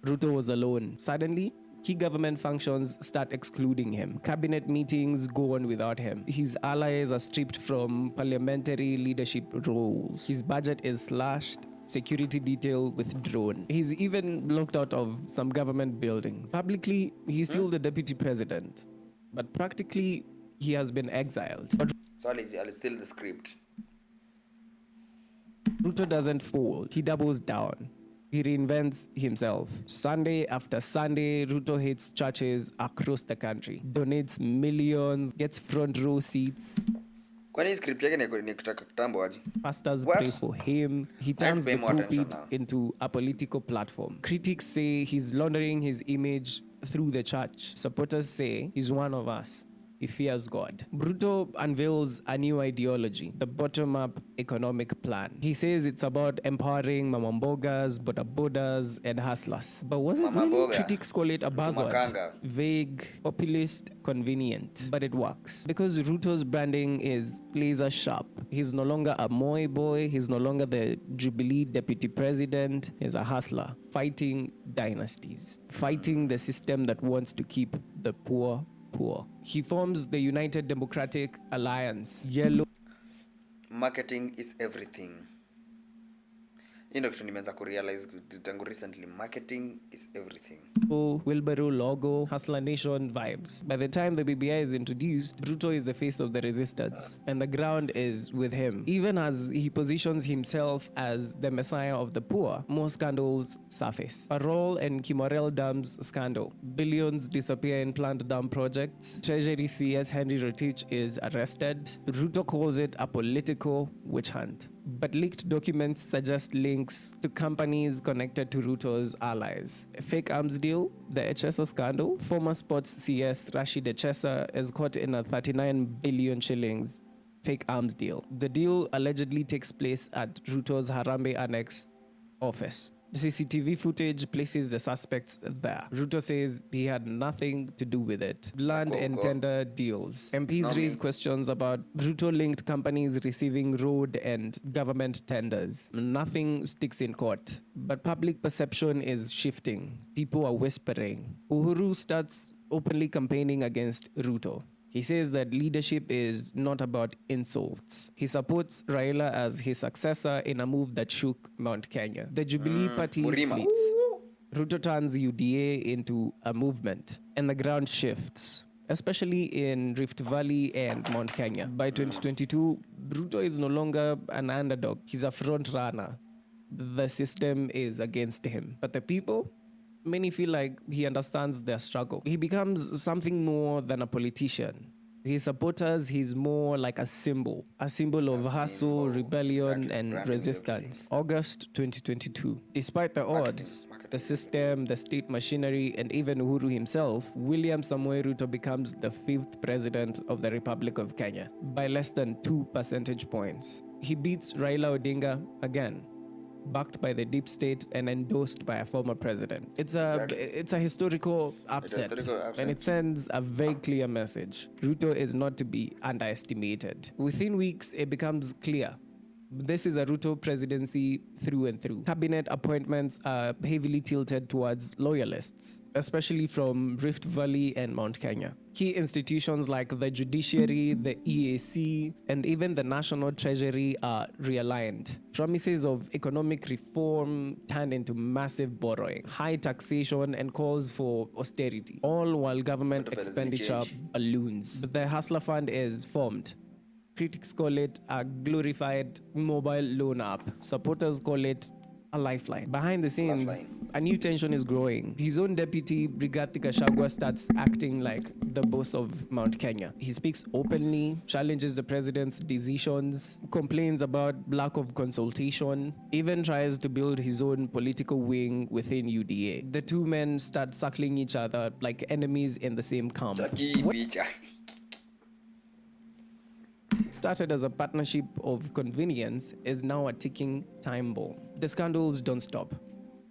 Ruto was alone. Suddenly, key government functions start excluding him. Cabinet meetings go on without him. His allies are stripped from parliamentary leadership roles. His budget is slashed. Security detail withdrawn. He's even locked out of some government buildings. Publicly, he's still the deputy president. But practically, he has been exiled. But so I'll steal the script. Ruto doesn't fold. He doubles down. He reinvents himself. Sunday after Sunday, Ruto hits churches across the country, donates millions, gets front row seats. Pastors pray for him. He turns the pulpit into a political platform. Critics say he's laundering his image through the church. Supporters say he's one of us. He fears God. Ruto unveils a new ideology, the bottom-up economic plan. He says it's about empowering mamambogas, bodabodas, and hustlers. But was it really? Critics call it a buzzword. Vague, populist, convenient. But it works. Because Ruto's branding is laser sharp. He's no longer a Moi boy. He's no longer the Jubilee deputy president. He's a hustler, fighting dynasties, fighting the system that wants to keep the poor. He forms the United Democratic Alliance. Yellow. Marketing is everything. Nimeanza kurealize tangu recently, marketing is everything. Wheelbarrow logo, Hustler Nation vibes. By the time the BBI is introduced, Ruto is the face of the resistance, and the ground is with him. Even as he positions himself as the messiah of the poor, more scandals surface. Parole and Kimorel Dams scandal. Billions disappear in planned dam projects. Treasury CS Henry Rotich is arrested. Ruto calls it a political witch hunt. But leaked documents suggest links to companies connected to Ruto's allies. A fake arms deal, the Echesa scandal. Former sports CS Rashid Echesa is caught in a 39 billion shillings fake arms deal. The deal allegedly takes place at Ruto's Harambee Annex office. The CCTV footage places the suspects there. Ruto says he had nothing to do with it. Land and tender deals. MPs raise questions about Ruto-linked companies receiving road and government tenders. Nothing sticks in court, but public perception is shifting. People are whispering. Uhuru starts openly campaigning against Ruto. He says that leadership is not about insults. He supports Raila as his successor in a move that shook Mount Kenya. The Jubilee Party Murima. splits. Ruto turns UDA into a movement, and the ground shifts, especially in Rift Valley and Mount Kenya. By 2022, Ruto is no longer an underdog. He's a front runner. The system is against him. But the people, many feel like he understands their struggle. He becomes something more than a politician. His supporters, he's more like a symbol of hustle, rebellion, and resistance. August 2022. Despite the odds, the system, the state machinery, and even Uhuru himself, William Samoei Ruto becomes the 5th president of the Republic of Kenya by less than 2 percentage points. He beats Raila Odinga again, backed by the deep state and endorsed by a former president. It's a historical upset, and it sends a very clear message. Ruto is not to be underestimated. Within weeks, it becomes clear. This is a Ruto presidency through and through. Cabinet appointments are heavily tilted towards loyalists, especially from Rift Valley and Mount Kenya. Key institutions like the judiciary, the EAC, and even the National Treasury are realigned. Promises of economic reform turned into massive borrowing, high taxation, and calls for austerity, all while government expenditure balloons. The Hustler Fund is formed. Critics call it a glorified mobile loan app. Supporters call it a lifeline. Behind the scenes, a new tension is growing. His own deputy, Rigathi Gachagua, starts acting like the boss of Mount Kenya. He speaks openly, challenges the president's decisions, complains about lack of consultation, even tries to build his own political wing within UDA. The two men start circling each other like enemies in the same camp. It started as a partnership of convenience is now a ticking time bomb. The scandals don't stop.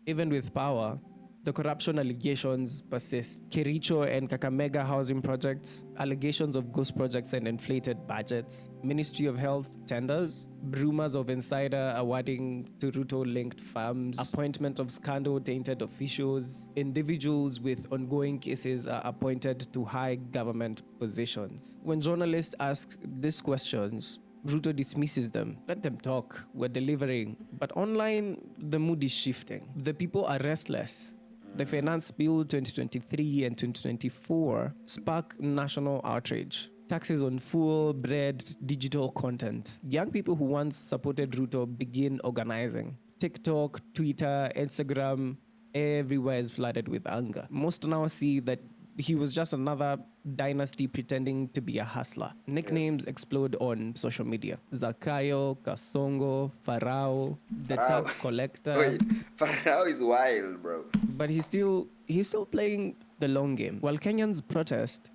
Even with power, the corruption allegations persist. Kericho and Kakamega housing projects, allegations of ghost projects and inflated budgets, Ministry of Health tenders, rumors of insider awarding to Ruto-linked firms, appointment of scandal-tainted officials, individuals with ongoing cases are appointed to high government positions. When journalists ask these questions, Ruto dismisses them. Let them talk. We're delivering. But online, the mood is shifting. The people are restless. The Finance Bill 2023 and 2024 spark national outrage. Taxes on fuel, bread, digital content. Young people who once supported Ruto begin organizing. TikTok, Twitter, Instagram, everywhere is flooded with anger. Most now see that he was just another dynasty pretending to be a hustler. Nicknames explode on social media. Zakayo, Kasongo, Farao, the tax collector. Wait, Farao is wild, bro. But he's still playing the long game. While Kenyans protest,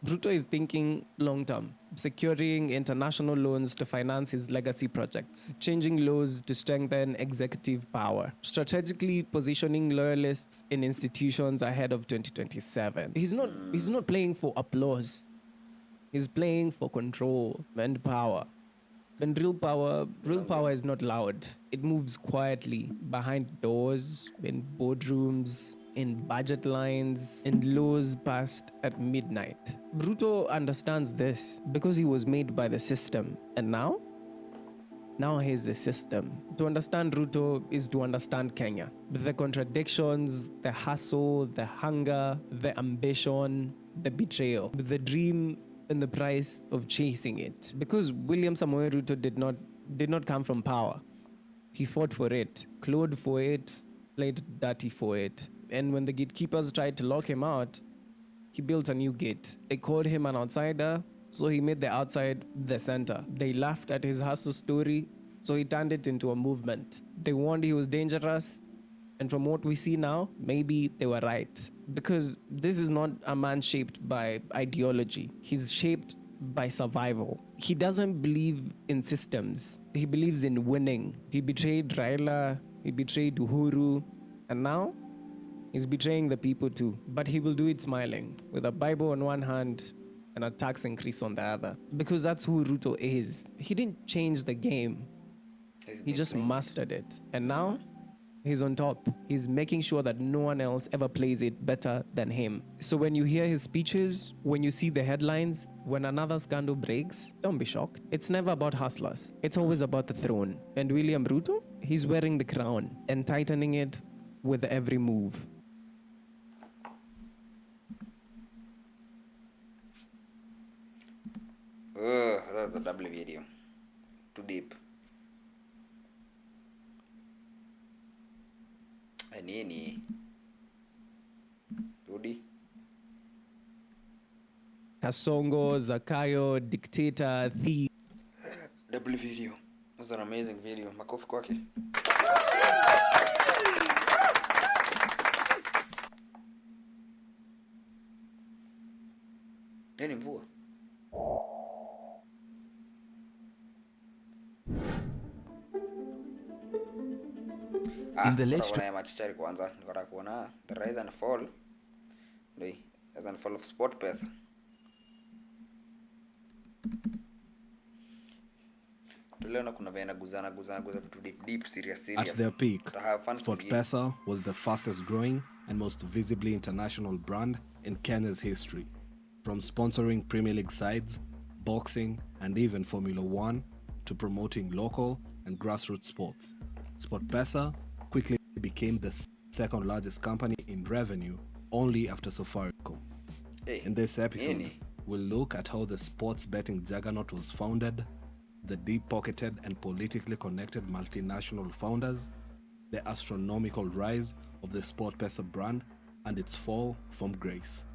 Ruto is thinking long term, securing international loans to finance his legacy projects, changing laws to strengthen executive power, strategically positioning loyalists in institutions ahead of 2027. He's not playing for applause. He's playing for control and power. And real power is not loud. It moves quietly behind doors, in boardrooms, in budget lines, in laws passed at midnight. Ruto understands this because he was made by the system. And now he's the system. To understand Ruto is to understand Kenya. The contradictions, the hustle, the hunger, the ambition, the betrayal, the dream and the price of chasing it. Because William Samoei Ruto did not come from power. He fought for it, clawed for it, played dirty for it. And when the gatekeepers tried to lock him out, he built a new gate. They called him an outsider, so he made the outside the center. They laughed at his hustle story, so he turned it into a movement. They warned he was dangerous, and from what we see now, maybe they were right. Because this is not a man shaped by ideology. He's shaped by survival. He doesn't believe in systems. He believes in winning. He betrayed Raila, he betrayed Uhuru, and now he's betraying the people too. But he will do it smiling, with a Bible on one hand and a tax increase on the other. Because that's who Ruto is. He didn't change the game. He just mastered it. And now, he's on top. He's making sure that no one else ever plays it better than him. So when you hear his speeches, when you see the headlines, when another scandal breaks, don't be shocked. It's never about hustlers. It's always about the throne. And William Ruto, he's wearing the crown and tightening it with every move. That's a double video. Too deep. Nini? Rudi? Kasongo, Zakayo, dictator, thief. Double video. That's an amazing video. Makofi kwake. Nini mvua? In the late machichari kwanza nikataka kuona the rise and fall of SportPesa. Tuliona kuna vena guzana vitu deep serious. At their peak, SportPesa was the fastest growing and most visibly international brand in Kenya's history. From sponsoring Premier League sides, boxing, and even Formula 1 to promoting local and grassroots sports, SportPesa quickly became the second largest company in revenue, only after Safaricom. In this episode, we'll look at how the sports betting juggernaut was founded, the deep-pocketed and politically connected multinational founders, the astronomical rise of the SportPesa brand, and its fall from grace.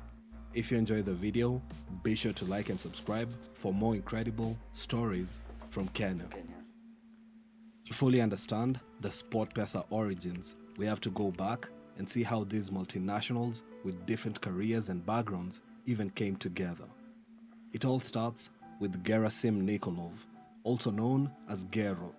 If you enjoyed the video, be sure to like and subscribe for more incredible stories from Kenya. To fully understand the SportPesa origins, we have to go back and see how these multinationals with different careers and backgrounds even came together. It all starts with Gerasim Nikolov, also known as Gero.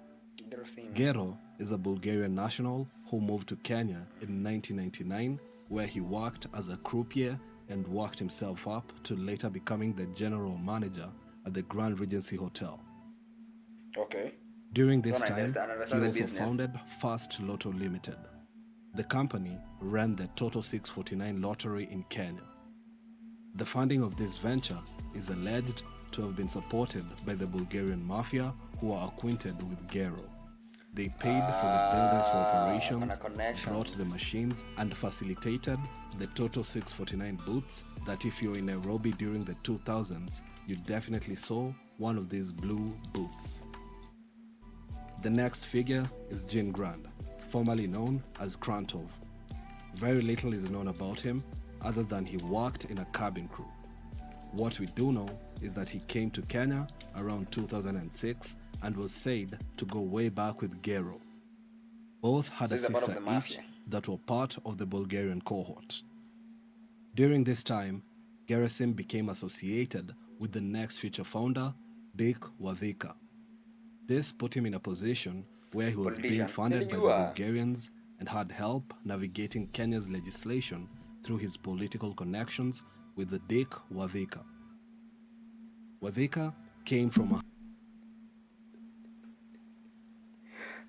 Gero is a Bulgarian national who moved to Kenya in 1999, where he worked as a croupier and worked himself up to later becoming the general manager at the Grand Regency Hotel. Okay. During this time, he also founded Fast Lotto Limited. The company ran the Toto 649 lottery in Kenya. The funding of this venture is alleged to have been supported by the Bulgarian mafia, who are acquainted with Gero. They paid for the buildings for operations, brought the machines, and facilitated the Toto 649 booths that if you're in Nairobi during the 2000s, you definitely saw one of these blue booths. The next figure is Jean Grand, formerly known as Krantov. Very little is known about him other than he worked in a cabin crew. What we do know is that he came to Kenya around 2006 and was said to go way back with Gero. Both had a sister each that were part of the Bulgarian cohort. During this time, Gerasim became associated with the next future founder, Dick Wadhika. This put him in a position where he was being funded by the Bulgarians and had help navigating Kenya's legislation through his political connections with the Dick Wadhika. Wadhika came from a...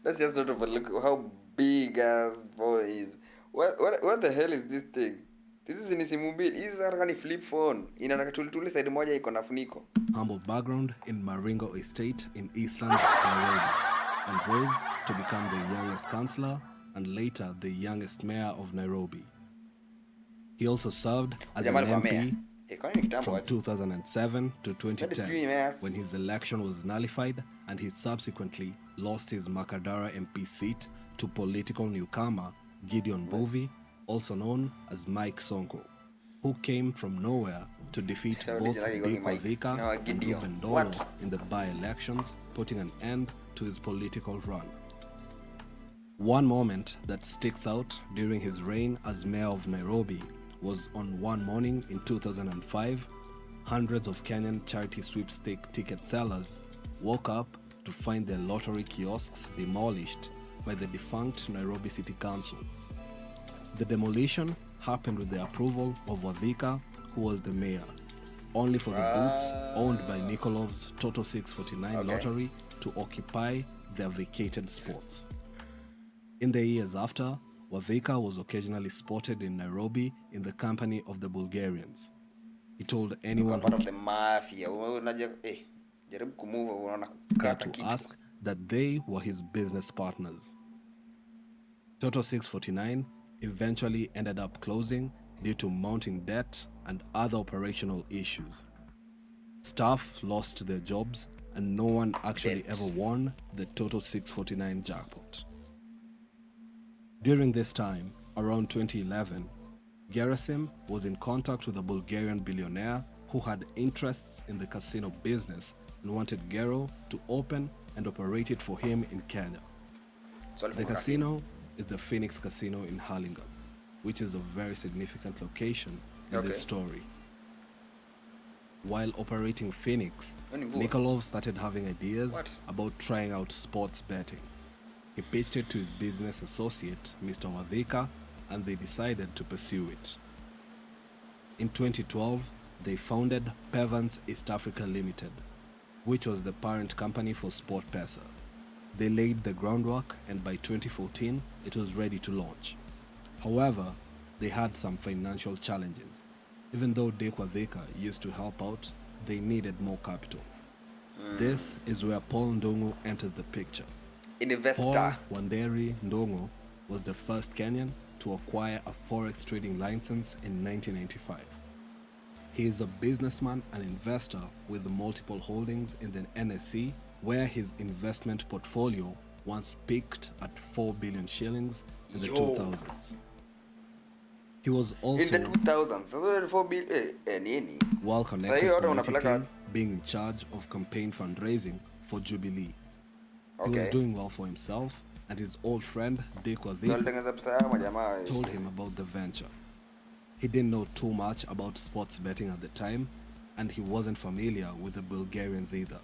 Let's just not overlook how big as boy is. What the hell is this thing? This is in Isimubil. This is a flip phone. Inataka tulituli side moja iko na funiko. Humble background in Maringo Estate in Eastlands, Nairobi, and rose to become the youngest councillor and later the youngest mayor of Nairobi. He also served as an MP from 2007 to 2010 when his election was nullified and he subsequently lost his Makadara MP seat to political newcomer Gideon Bovi, also known as Mike Sonko, who came from nowhere to defeat both Dick Wadhika and Ruben Dolo in the by-elections, putting an end to his political run. One moment that sticks out during his reign as mayor of Nairobi was on one morning in 2005, hundreds of Kenyan charity sweepstake ticket sellers woke up to find their lottery kiosks demolished by the defunct Nairobi City Council. The demolition happened with the approval of Wadhika, who was the mayor, only for the booths owned by Nikolov's Toto 649 lottery to occupy their vacated spots. In the years after, Wadhika was occasionally spotted in Nairobi in the company of the Bulgarians. He told anyone part of the mafia cared to ask that they were his business partners. Total 649 eventually ended up closing due to mounting debt and other operational issues. Staff lost their jobs and no one actually ever won the Total 649 jackpot. During this time, around 2011, Gerasim was in contact with a Bulgarian billionaire who had interests in the casino business and wanted Gero to open and operate it for him in Kenya. The casino is the Phoenix Casino in Hurlingham, which is a very significant location in this story. While operating Phoenix, Nikolov started having ideas about trying out sports betting. He pitched it to his business associate, Mr. Wadhika, and they decided to pursue it. In 2012, they founded Pevans East Africa Limited, which was the parent company for SportPesa. They laid the groundwork and by 2014, it was ready to launch. However, they had some financial challenges. Even though Dick Wadhika used to help out, they needed more capital. This is where Paul Ndongo enters the picture. Investor. Paul Wanderi Ndongo was the first Kenyan to acquire a forex trading license in 1995. He is a businessman and investor with multiple holdings in the NSE, where his investment portfolio once peaked at 4 billion shillings in the 2000s. He was also in the 2000s, 4 billion. Well connected politically, being in charge of campaign fundraising for Jubilee. He was doing well for himself, and his old friend Dick Wadhika told him about the venture. He didn't know too much about sports betting at the time, and he wasn't familiar with the Bulgarians either.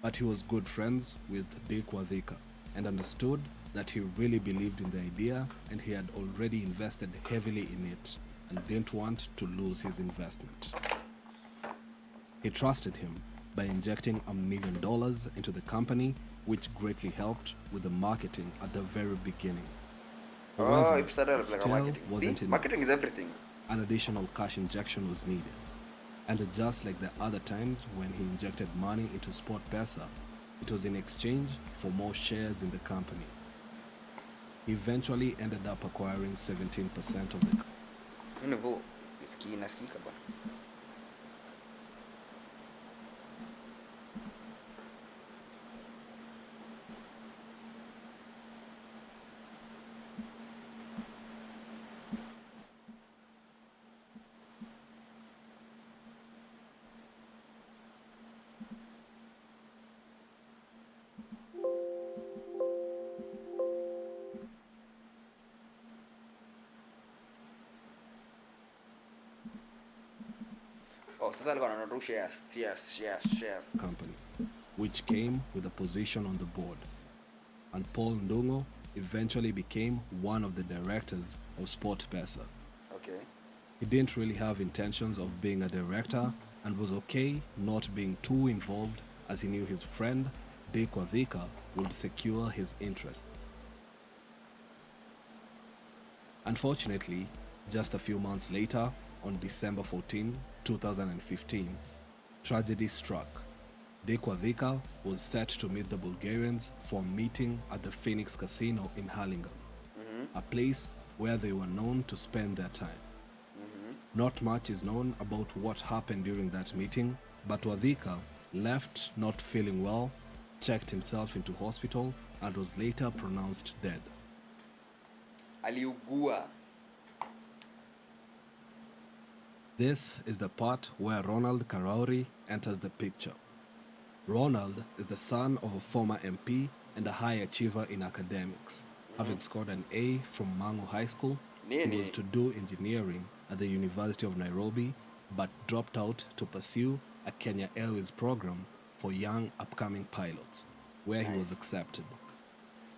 But he was good friends with Dick Wadhika and understood that he really believed in the idea and he had already invested heavily in it and didn't want to lose his investment. He trusted him by injecting $1 million into the company, which greatly helped with the marketing at the very beginning. However, it still wasn't enough. Marketing is everything. An additional cash injection was needed. And just like the other times when he injected money into SportPesa, it was in exchange for more shares in the company. He eventually ended up acquiring 17% of the company. Company, which came with a position on the board. And Paul Ndongo eventually became one of the directors of SportPesa. Okay. He didn't really have intentions of being a director and was okay not being too involved, as he knew his friend Dick Wadhika would secure his interests. Unfortunately, just a few months later, on December 14, 2015, tragedy struck. Dick Wadhika was set to meet the Bulgarians for a meeting at the Phoenix Casino in Hurlingham, a place where they were known to spend their time. Not much is known about what happened during that meeting, but Wadhika left not feeling well, checked himself into hospital, and was later pronounced dead. Aliugua. This is the part where Ronald Karauri enters the picture. Ronald is the son of a former MP and a high achiever in academics. Having scored an A from Mangu High School, he was to do engineering at the University of Nairobi, but dropped out to pursue a Kenya Airways program for young upcoming pilots, where he was accepted.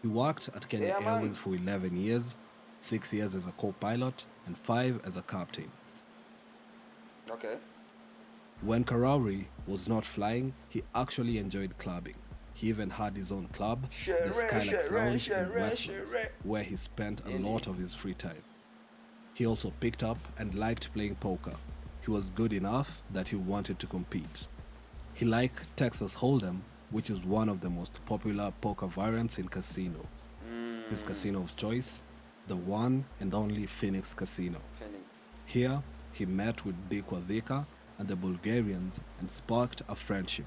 He worked at Kenya Airways for 11 years, 6 years as a co-pilot and 5 as a captain. Okay. When Karauri was not flying, he actually enjoyed clubbing. he even had his own club, the Skylax Lounge in Westlands, where he spent a lot of his free time. He also picked up and liked playing poker. He was good enough that he wanted to compete. He liked Texas Hold'em, which is one of the most popular poker variants in casinos. His casino of choice, the one and only Phoenix Casino. Here, he met with Dekwadeka and the Bulgarians and sparked a friendship.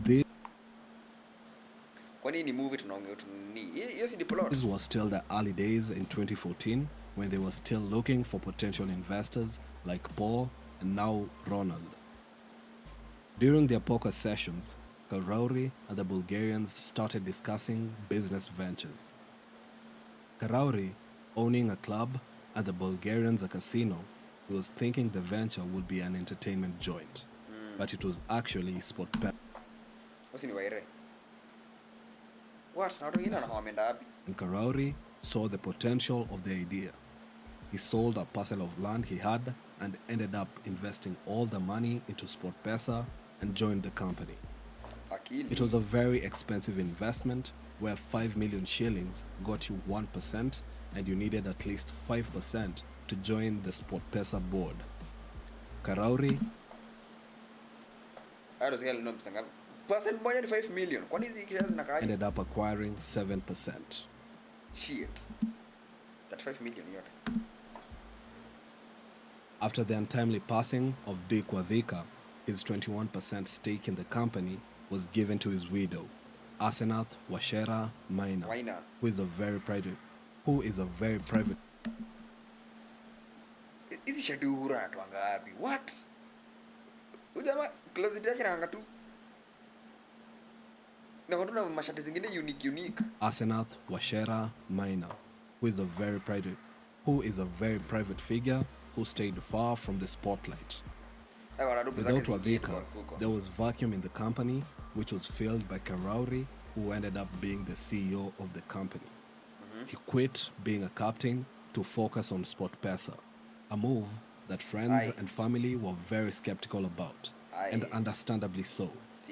This was still the early days in 2014 when they were still looking for potential investors like Paul and now Ronald. During their poker sessions, Karauri and the Bulgarians started discussing business ventures. Karauri, owning a club, and the Bulgarians a casino, was thinking the venture would be an entertainment joint, but it was actually sport bet. And Karauri saw the potential of the idea. He sold a parcel of land he had and ended up investing all the money into SportPesa and joined the company. It was a very expensive investment where 5 million shillings got you 1% and you needed at least 5% to join the SportPesa board. Karauri ended up acquiring 7%. Shit. That 5 million yacht. After the untimely passing of Dekwadeka, his 21% stake in the company was given to his widow, Asenath Washera Maina, who is a very private. Hizi shadura atuanga wapi? What? Ujama closet yake naanga tu. Na kuna mashati zingine unique. Asenath Washera Maina, who is a very private figure who stayed far from the spotlight. Without Wadeka, there was vacuum in the company, which was filled by Karauri, who ended up being the CEO of the company. He quit being a captain to focus on SportPesa, a move that friends and family were very skeptical about, and understandably so.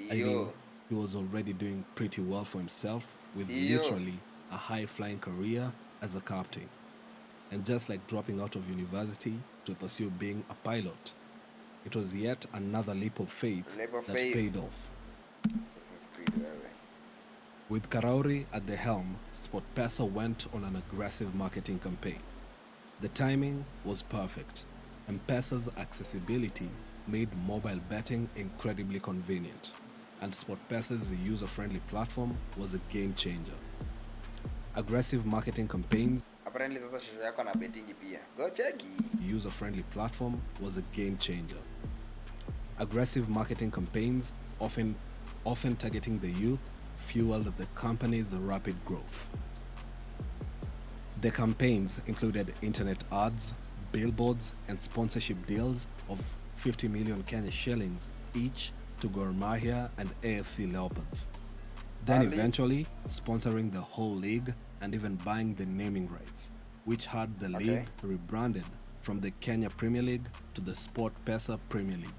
I mean, he was already doing pretty well for himself with literally a high-flying career as a captain. And just like dropping out of university to pursue being a pilot, it was yet another leap of faith that paid off. With Karauri at the helm, SportPesa went on an aggressive marketing campaign. The timing was perfect. M-Pesa's accessibility made mobile betting incredibly convenient, and SportPesa's user-friendly platform was a game changer. Aggressive marketing campaigns. Apparently sasa shosho yako na betting pia. Go check. User-friendly platform was a game changer. Aggressive marketing campaigns, often targeting the youth, fueled the company's rapid growth. The campaigns included internet ads, billboards, and sponsorship deals of 50 million Kenya shillings each to Gor Mahia and AFC Leopards. Then eventually sponsoring the whole league and even buying the naming rights, which had the league rebranded from the Kenya Premier League to the SportPesa Premier League.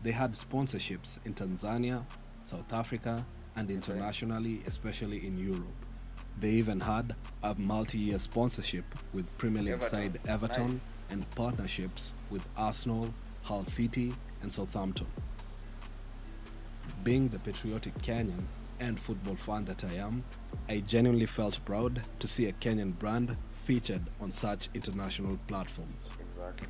They had sponsorships in Tanzania, South Africa, and internationally, especially in Europe. They even had a multi-year sponsorship with Premier League side Everton and partnerships with Arsenal, Hull City, and Southampton. Being the patriotic Kenyan and football fan that I am, I genuinely felt proud to see a Kenyan brand featured on such international platforms.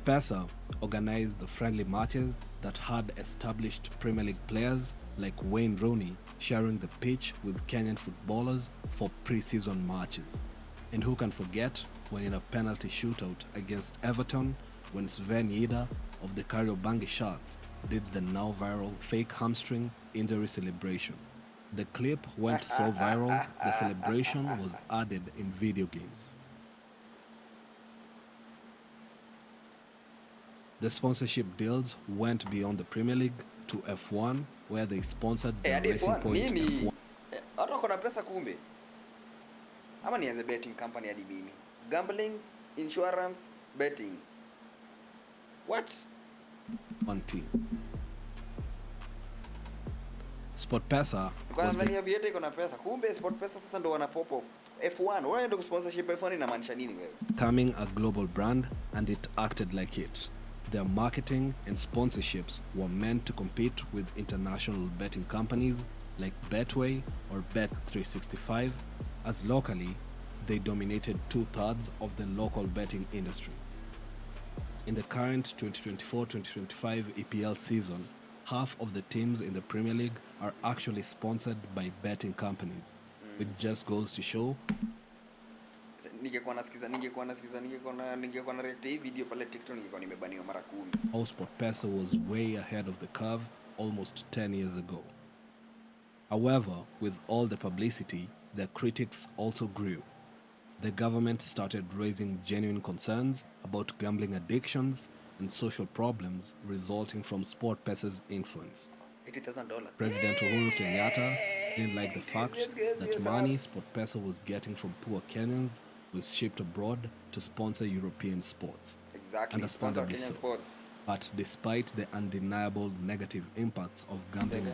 Pesa organized the friendly matches that had established Premier League players like Wayne Rooney sharing the pitch with Kenyan footballers for pre-season matches. And who can forget when in a penalty shootout against Everton, when Sven Yida of the Kariobangi Sharks did the now viral fake hamstring injury celebration. The clip went so viral, the celebration was added in video games. The sponsorship deals went beyond the Premier League to F1, where they sponsored the Racing Point F1. Watu kuna pesa kumbe. Ama nianze betting company hadi mimi. Gambling, insurance, betting. What? One team. SportPesa was becoming a global brand, and it acted like it. Their marketing and sponsorships were meant to compete with international betting companies like Betway or Bet365, as locally, they dominated 2/3 of the local betting industry. In the current 2024-2025 EPL season, half of the teams in the Premier League are actually sponsored by betting companies, which just goes to show how SportPesa was way ahead of the curve almost 10 years ago. However, with all the publicity, their critics also grew. The government started raising genuine concerns about gambling addictions and social problems resulting from SportPesa's influence. $80,000. President Uhuru Kenyatta didn't like the fact that money SportPesa was getting from poor Kenyans was shipped abroad to sponsor European sports. Exactly, Understandably so. Sports. But despite the undeniable negative impacts of gambling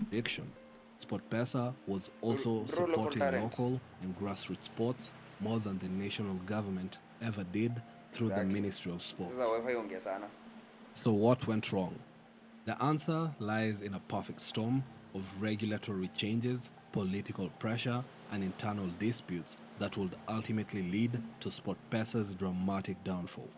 addiction, SportPesa was also supporting local and grassroots sports more than the national government ever did through the Ministry of Sports. So what went wrong? The answer lies in a perfect storm of regulatory changes, political pressure, and internal disputes that would ultimately lead to SportPesa's dramatic downfall.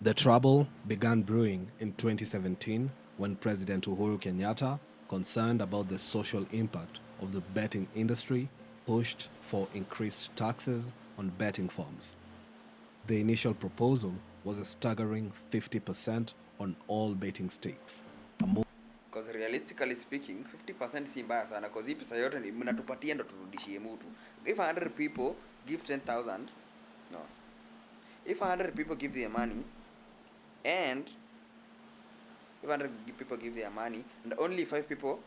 The trouble began brewing in 2017 when President Uhuru Kenyatta, concerned about the social impact of the betting industry, pushed for increased taxes on betting firms. The initial proposal was a staggering 50% on all betting stakes. Because realistically speaking, 50% si mbaya sana, because hii pesa yote ni mnatupatia ndo turudishie mtu. If 100 people give 10,000, no. If 100 people give their money, and if 100 people give their money, and only 5 people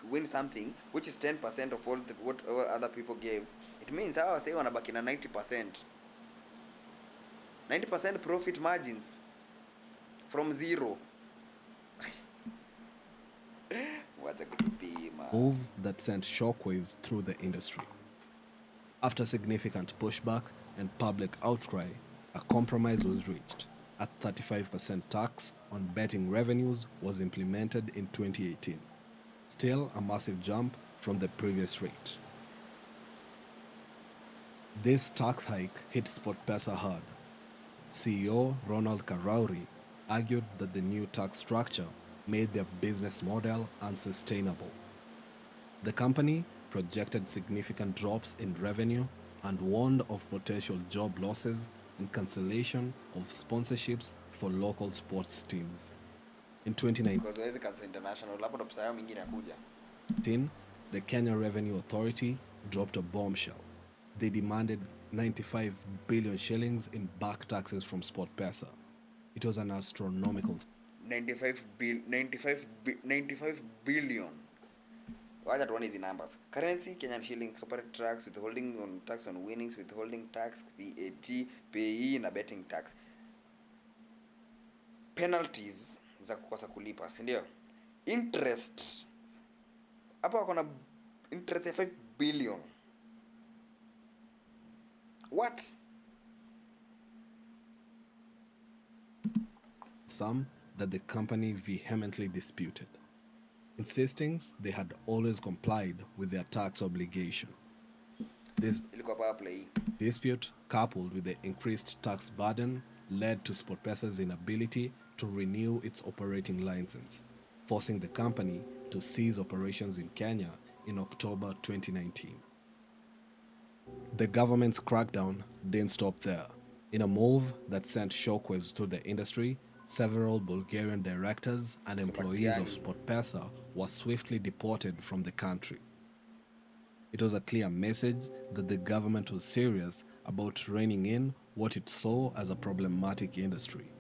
win something, which is 10% of what other people gave, it means hawa say wanabaki na 90%. 90% profit margins from zero. Move that sent shockwaves through the industry. After significant pushback and public outcry, a compromise was reached. A 35% tax on betting revenues was implemented in 2018, still a massive jump from the previous rate. This tax hike hit SportPesa hard. CEO Ronald Karauri argued that the new tax structure made their business model unsustainable. The company projected significant drops in revenue and warned of potential job losses and cancellation of sponsorships for local sports teams. In 2019, the Kenya Revenue Authority dropped a bombshell. They demanded 95 billion shillings in back taxes from SportPesa. It was an astronomical 95 billion. Why that one is in numbers? Currency, Kenyan shilling, corporate tax, withholding on tax on winnings, withholding tax, VAT, PAYE na betting tax. Penalties za kukosa kulipa, si ndio? Interest. Hapa wako na interest ya 5 billion. What? Some that the company vehemently disputed, insisting they had always complied with their tax obligation. This dispute, coupled with the increased tax burden, led to SportPesa's inability to renew its operating license, forcing the company to cease operations in Kenya in October 2019. The government's crackdown didn't stop there. In a move that sent shockwaves through the industry, several Bulgarian directors and employees of SportPesa were swiftly deported from the country. It was a clear message that the government was serious about reining in what it saw as a problematic industry.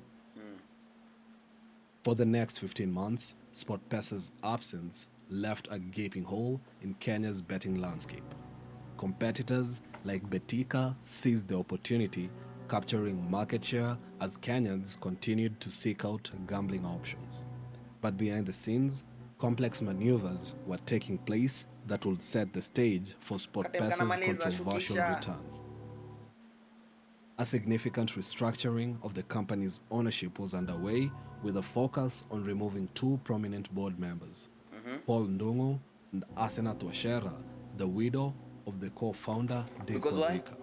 For the next 15 months, SportPesa's absence left a gaping hole in Kenya's betting landscape. Competitors like Betika seized the opportunity capturing market share as Kenyans continued to seek out gambling options. But behind the scenes, complex maneuvers were taking place that would set the stage for SportPesa's controversial return. A significant restructuring of the company's ownership was underway, with a focus on removing two prominent board members, Paul Ndungu and Asena Twashera, the widow of the co-founder Dick Odika.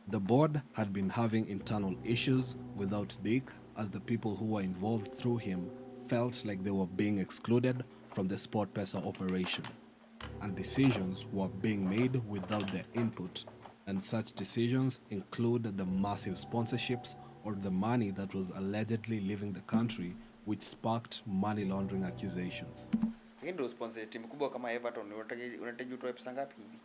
The board had been having internal issues without Dick, as the people who were involved through him felt like they were being excluded from the SportPesa operation, and decisions were being made without their input, and such decisions include the massive sponsorships or the money that was allegedly leaving the country, which sparked money laundering accusations. Ndio sponsor timu kubwa kama Everton unahitaji utoe pesa ngapi hivi?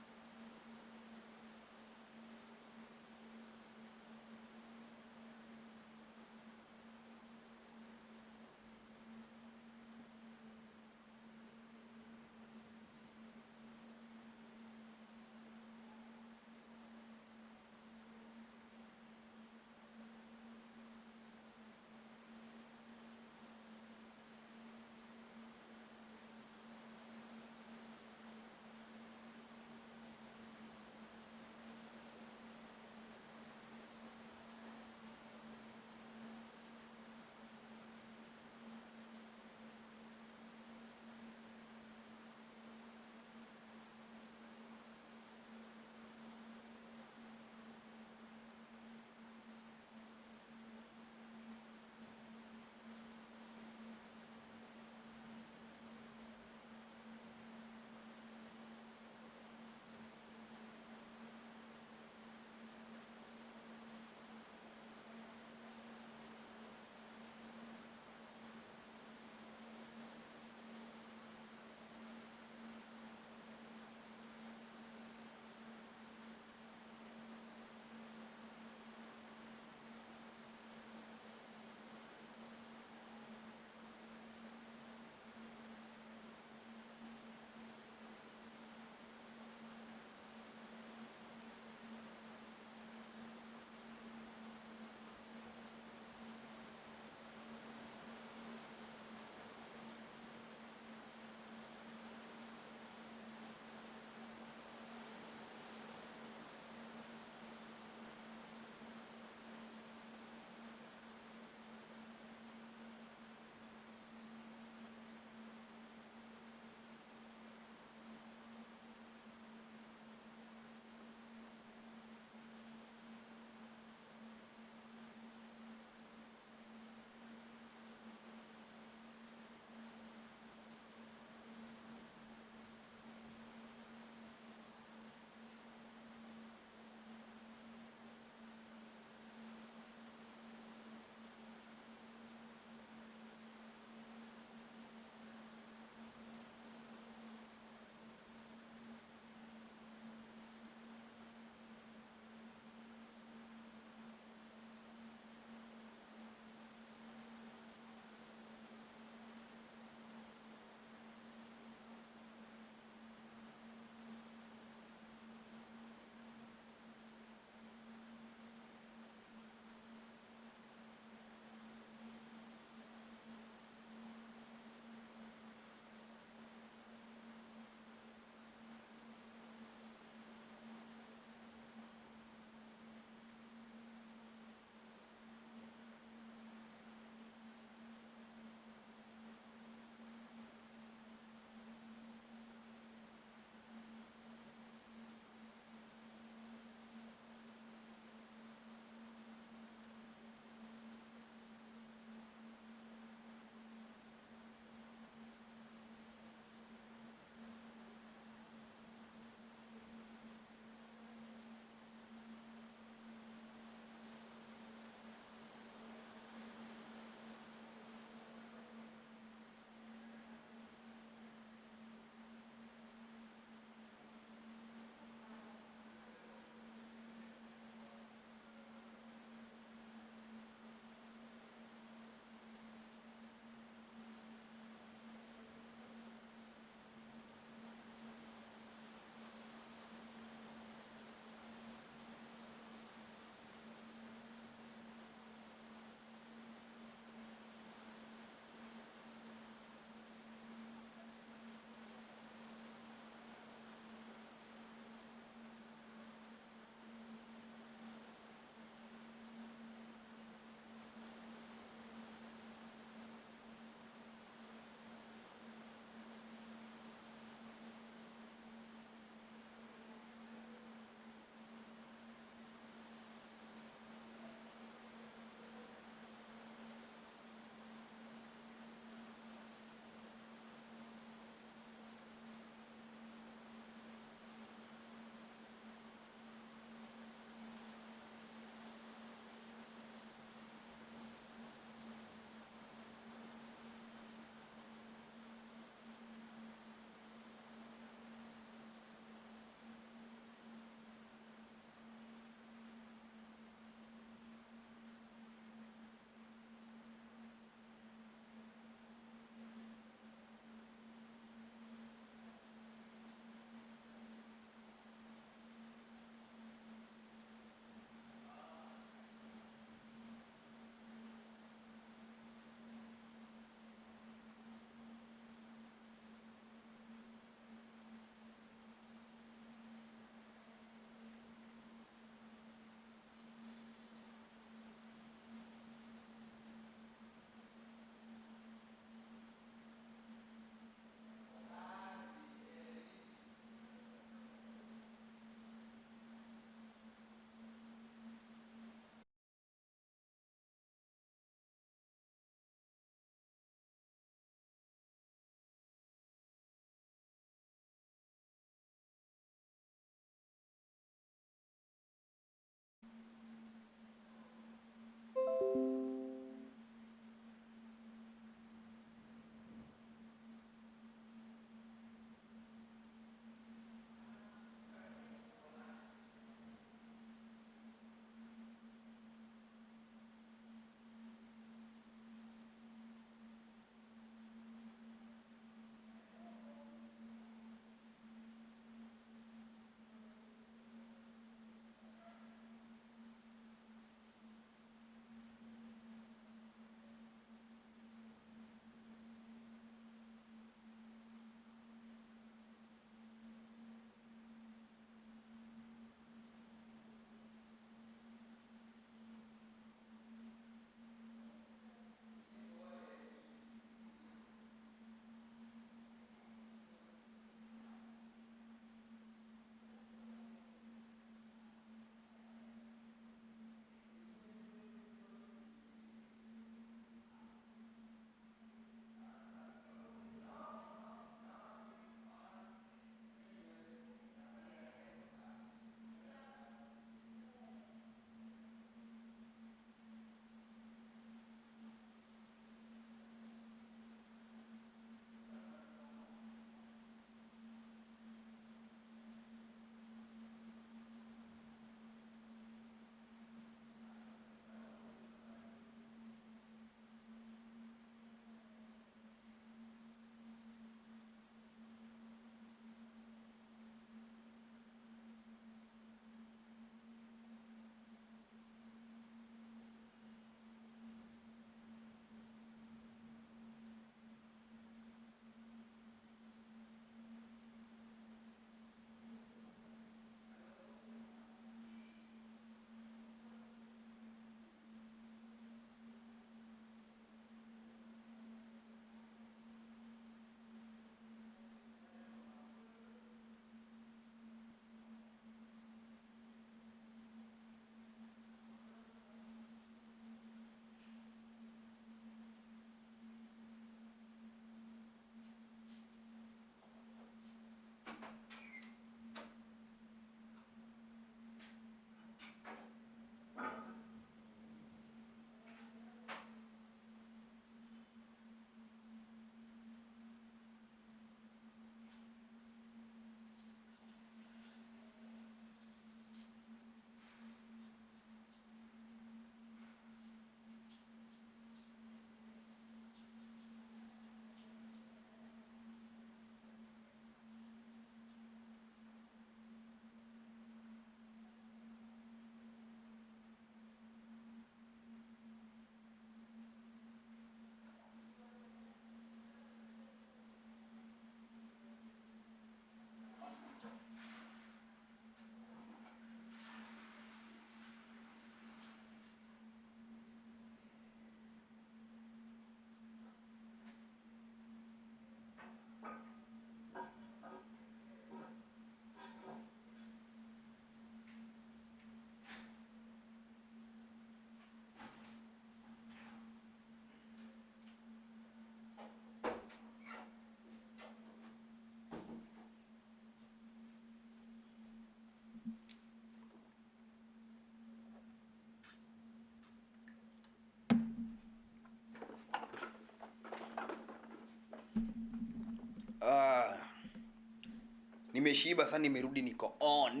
Nimeshiba sana, nimerudi, niko on.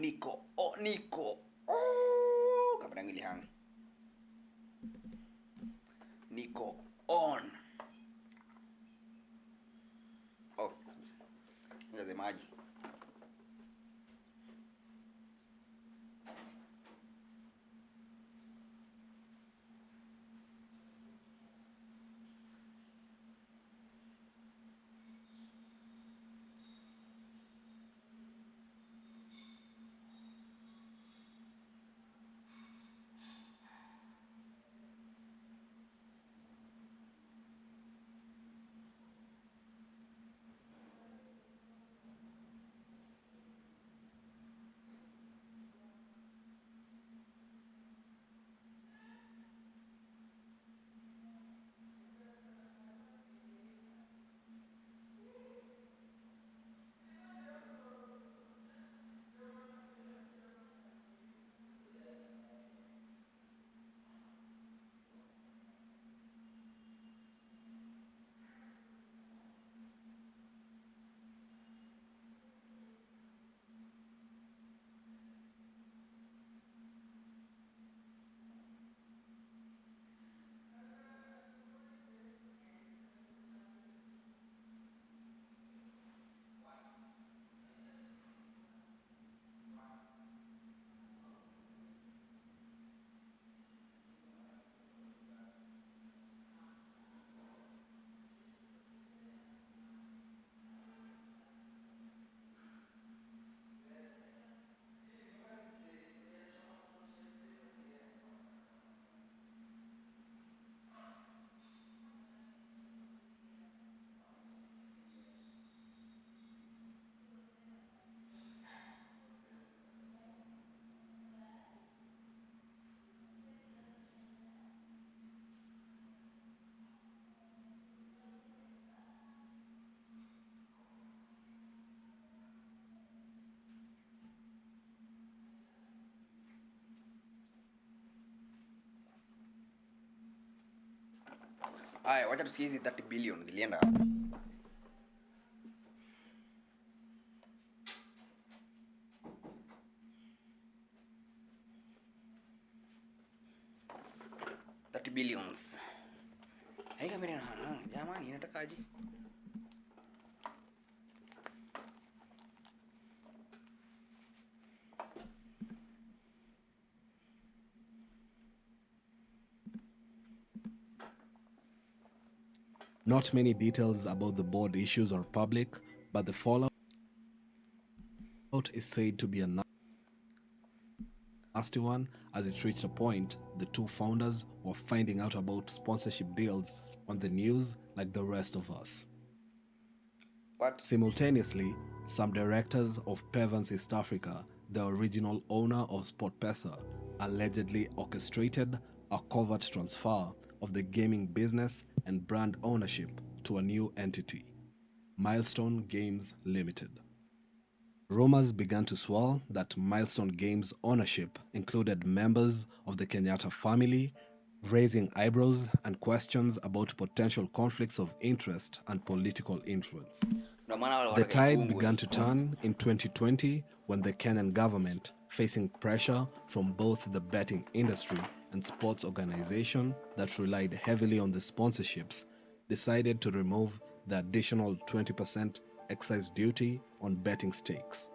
Kamera yangu ilihang. Niko on. Oh. Ngaze maji. Aya, wacha tusikie hizi 30 billion zilienda. billions. Hey kamera jamani inatakaje? Not many details about the board issues are public, but the fallout is said to be a nasty one, as it reached a point the two founders were finding out about sponsorship deals on the news like the rest of us. What? Simultaneously, some directors of Pevans East Africa, the original owner of SportPesa, allegedly orchestrated a covert transfer of the gaming business and brand ownership to a new entity, Milestone Games Limited. Rumors began to swirl that Milestone Games ownership included members of the Kenyatta family, raising eyebrows and questions about potential conflicts of interest and political influence. The tide began to turn in 2020 when the Kenyan government, facing pressure from both the betting industry and sports organization that relied heavily on the sponsorships, decided to remove the additional 20% excise duty on betting stakes.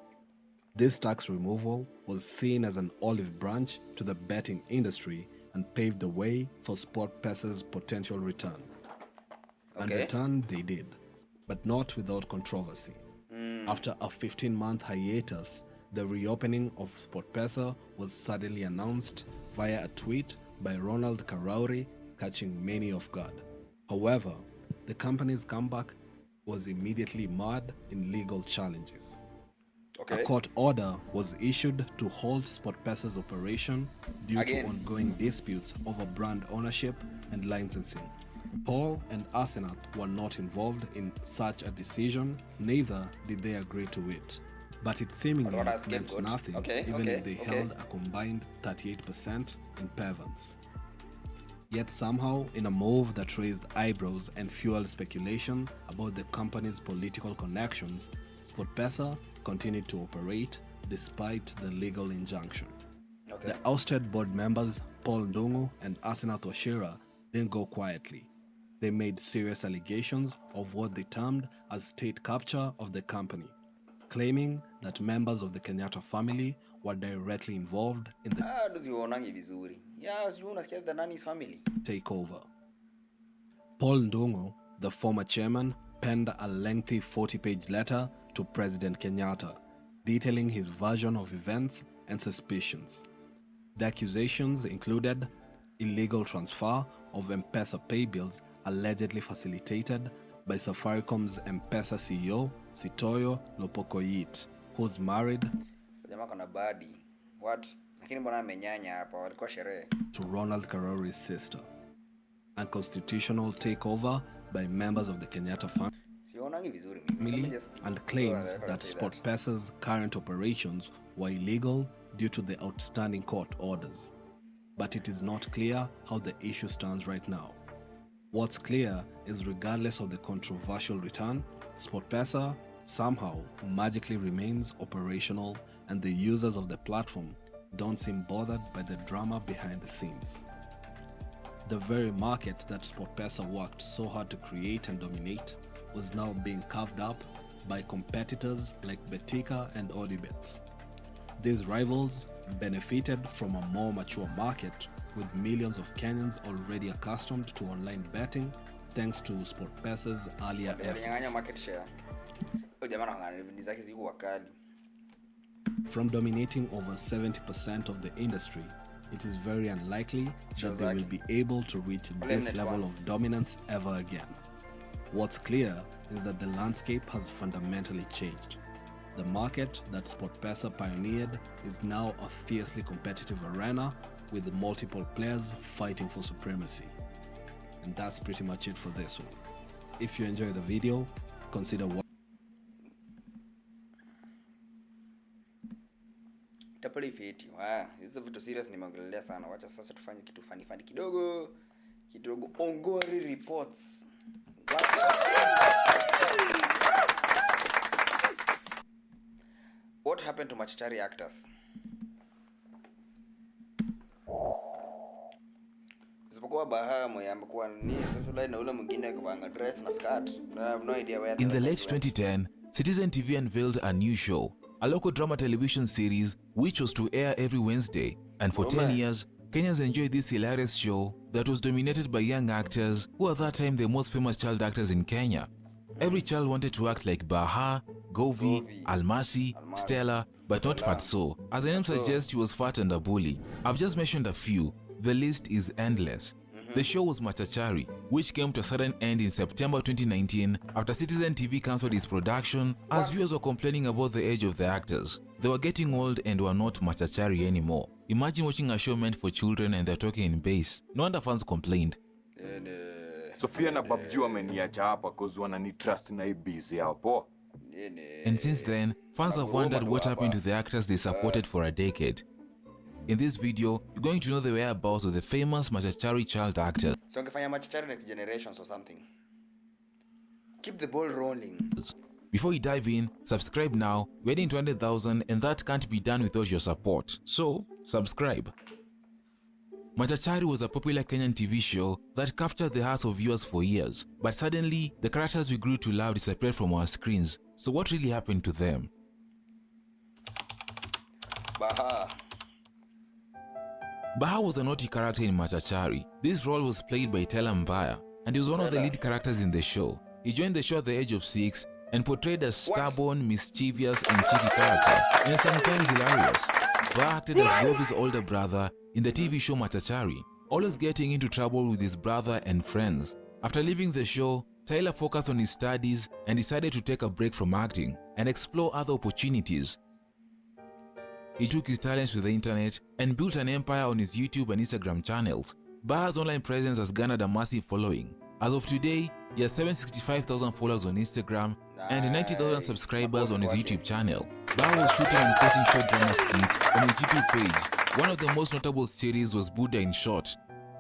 This tax removal was seen as an olive branch to the betting industry and paved the way for SportPesa's potential return. And return they did, but not without controversy. After a 15-month hiatus, the reopening of SportPesa was suddenly announced via a tweet by Ronald Karauri, catching many off guard. However, the company's comeback was immediately marred in legal challenges. A court order was issued to halt SportPesa's operation due to ongoing disputes over brand ownership and licensing. Paul and Arsenal were not involved in such a decision, neither did they agree to it. But it seemingly meant nothing, even if they held a combined 38% in Pevans. Yet somehow, in a move that raised eyebrows and fueled speculation about the company's political connections, SportPesa continued to operate despite the legal injunction. Okay. The ousted board members, Paul Ndungu and Asenath Wachira, didn't go quietly. They made serious allegations of what they termed as state capture of the company, claiming that members of the Kenyatta family were directly involved in the takeover. Paul Ndungu, the former chairman, penned a lengthy 40-page letter to President Kenyatta, detailing his version of events and suspicions. The accusations included illegal transfer of M-Pesa pay bills allegedly facilitated by Safaricom's M-Pesa CEO, Sitoyo Lopokoyit, who's married to Ronald Karori's sister, and constitutional takeover by members of the Kenyatta family, and claims that SportPesa's current operations were illegal due to the outstanding court orders. But it is not clear how the issue stands right now. What's clear is regardless of the controversial return, SportPesa somehow magically remains operational, and the users of the platform don't seem bothered by the drama behind the scenes. The very market that SportPesa worked so hard to create and dominate was now being carved up by competitors like Betika and Odibets. These rivals benefited from a more mature market, with millions of Kenyans already accustomed to online betting thanks to SportPesa's earlier efforts. From dominating over 70% of the industry, it is very unlikely that they will be able to reach this level of dominance ever again. What's clear is that the landscape has fundamentally changed. The market that SportPesa pioneered is now a fiercely competitive arena with multiple players fighting for supremacy. And that's pretty much it for this one. If you enjoy the video, consider what hizo vitu serious nimeongelea sana. Wacha sasa tufanye kitu funny kidogo. Ongori reports. What happened to Machachari actors? Isipokuwa Baha moya amekuwa ni socialite na ule mwingine kuvanga dress na skirt. I have no idea where. In the late 2010, Citizen TV unveiled a new show, a local drama television series which was to air every Wednesday, and for 10 years, Kenyans enjoyed this hilarious show that was dominated by young actors who at that time the most famous child actors in Kenya. Every child wanted to act like Baha, Govi, Almasi, Stella, but not Fatso. As the name suggests, he was fat and a bully. I've just mentioned a few. The list is endless. The show was Machachari, which came to a sudden end in September 2019 after Citizen TV cancelled its production as viewers were complaining about the age of the actors. They were getting old and were not Machachari anymore. Imagine watching a show meant for children and they're talking in bass. No wonder fans complained. Sophia na Babji wameniacha hapa cause wanani trust na hii busy hapo. And since then, fans have wondered what happened to the actors they supported for a decade. In this video, you're going to know the whereabouts of the famous Machachari child actors. So angefanya Machachari next generations or something. Keep the ball rolling. Before you dive in, subscribe now. We're heading to 100,000 and that can't be done without your support. So, subscribe. Machachari was a popular Kenyan TV show that captured the hearts of viewers for years. But suddenly, the characters we grew to love disappeared from our screens. So what really happened to them? Baha was a naughty character in Machachari. This role was played by Tela Mbaya, and he was one of the lead characters in the show. He joined the show at the age of 6 and portrayed a stubborn, mischievous, and cheeky character, and sometimes hilarious. Baha acted as Govi's older brother in the TV show Machachari, always getting into trouble with his brother and friends. After leaving the show, Tyler focused on his studies and decided to take a break from acting and explore other opportunities. He took his talents to the internet and built an empire on his YouTube and Instagram channels. Baha's online presence has garnered a massive following. As of today, he has 765,000 followers on Instagram and 90,000 subscribers on his YouTube channel. Baha was shooting and posting short drama skits on his YouTube page. One of the most notable series was Buddha in Short.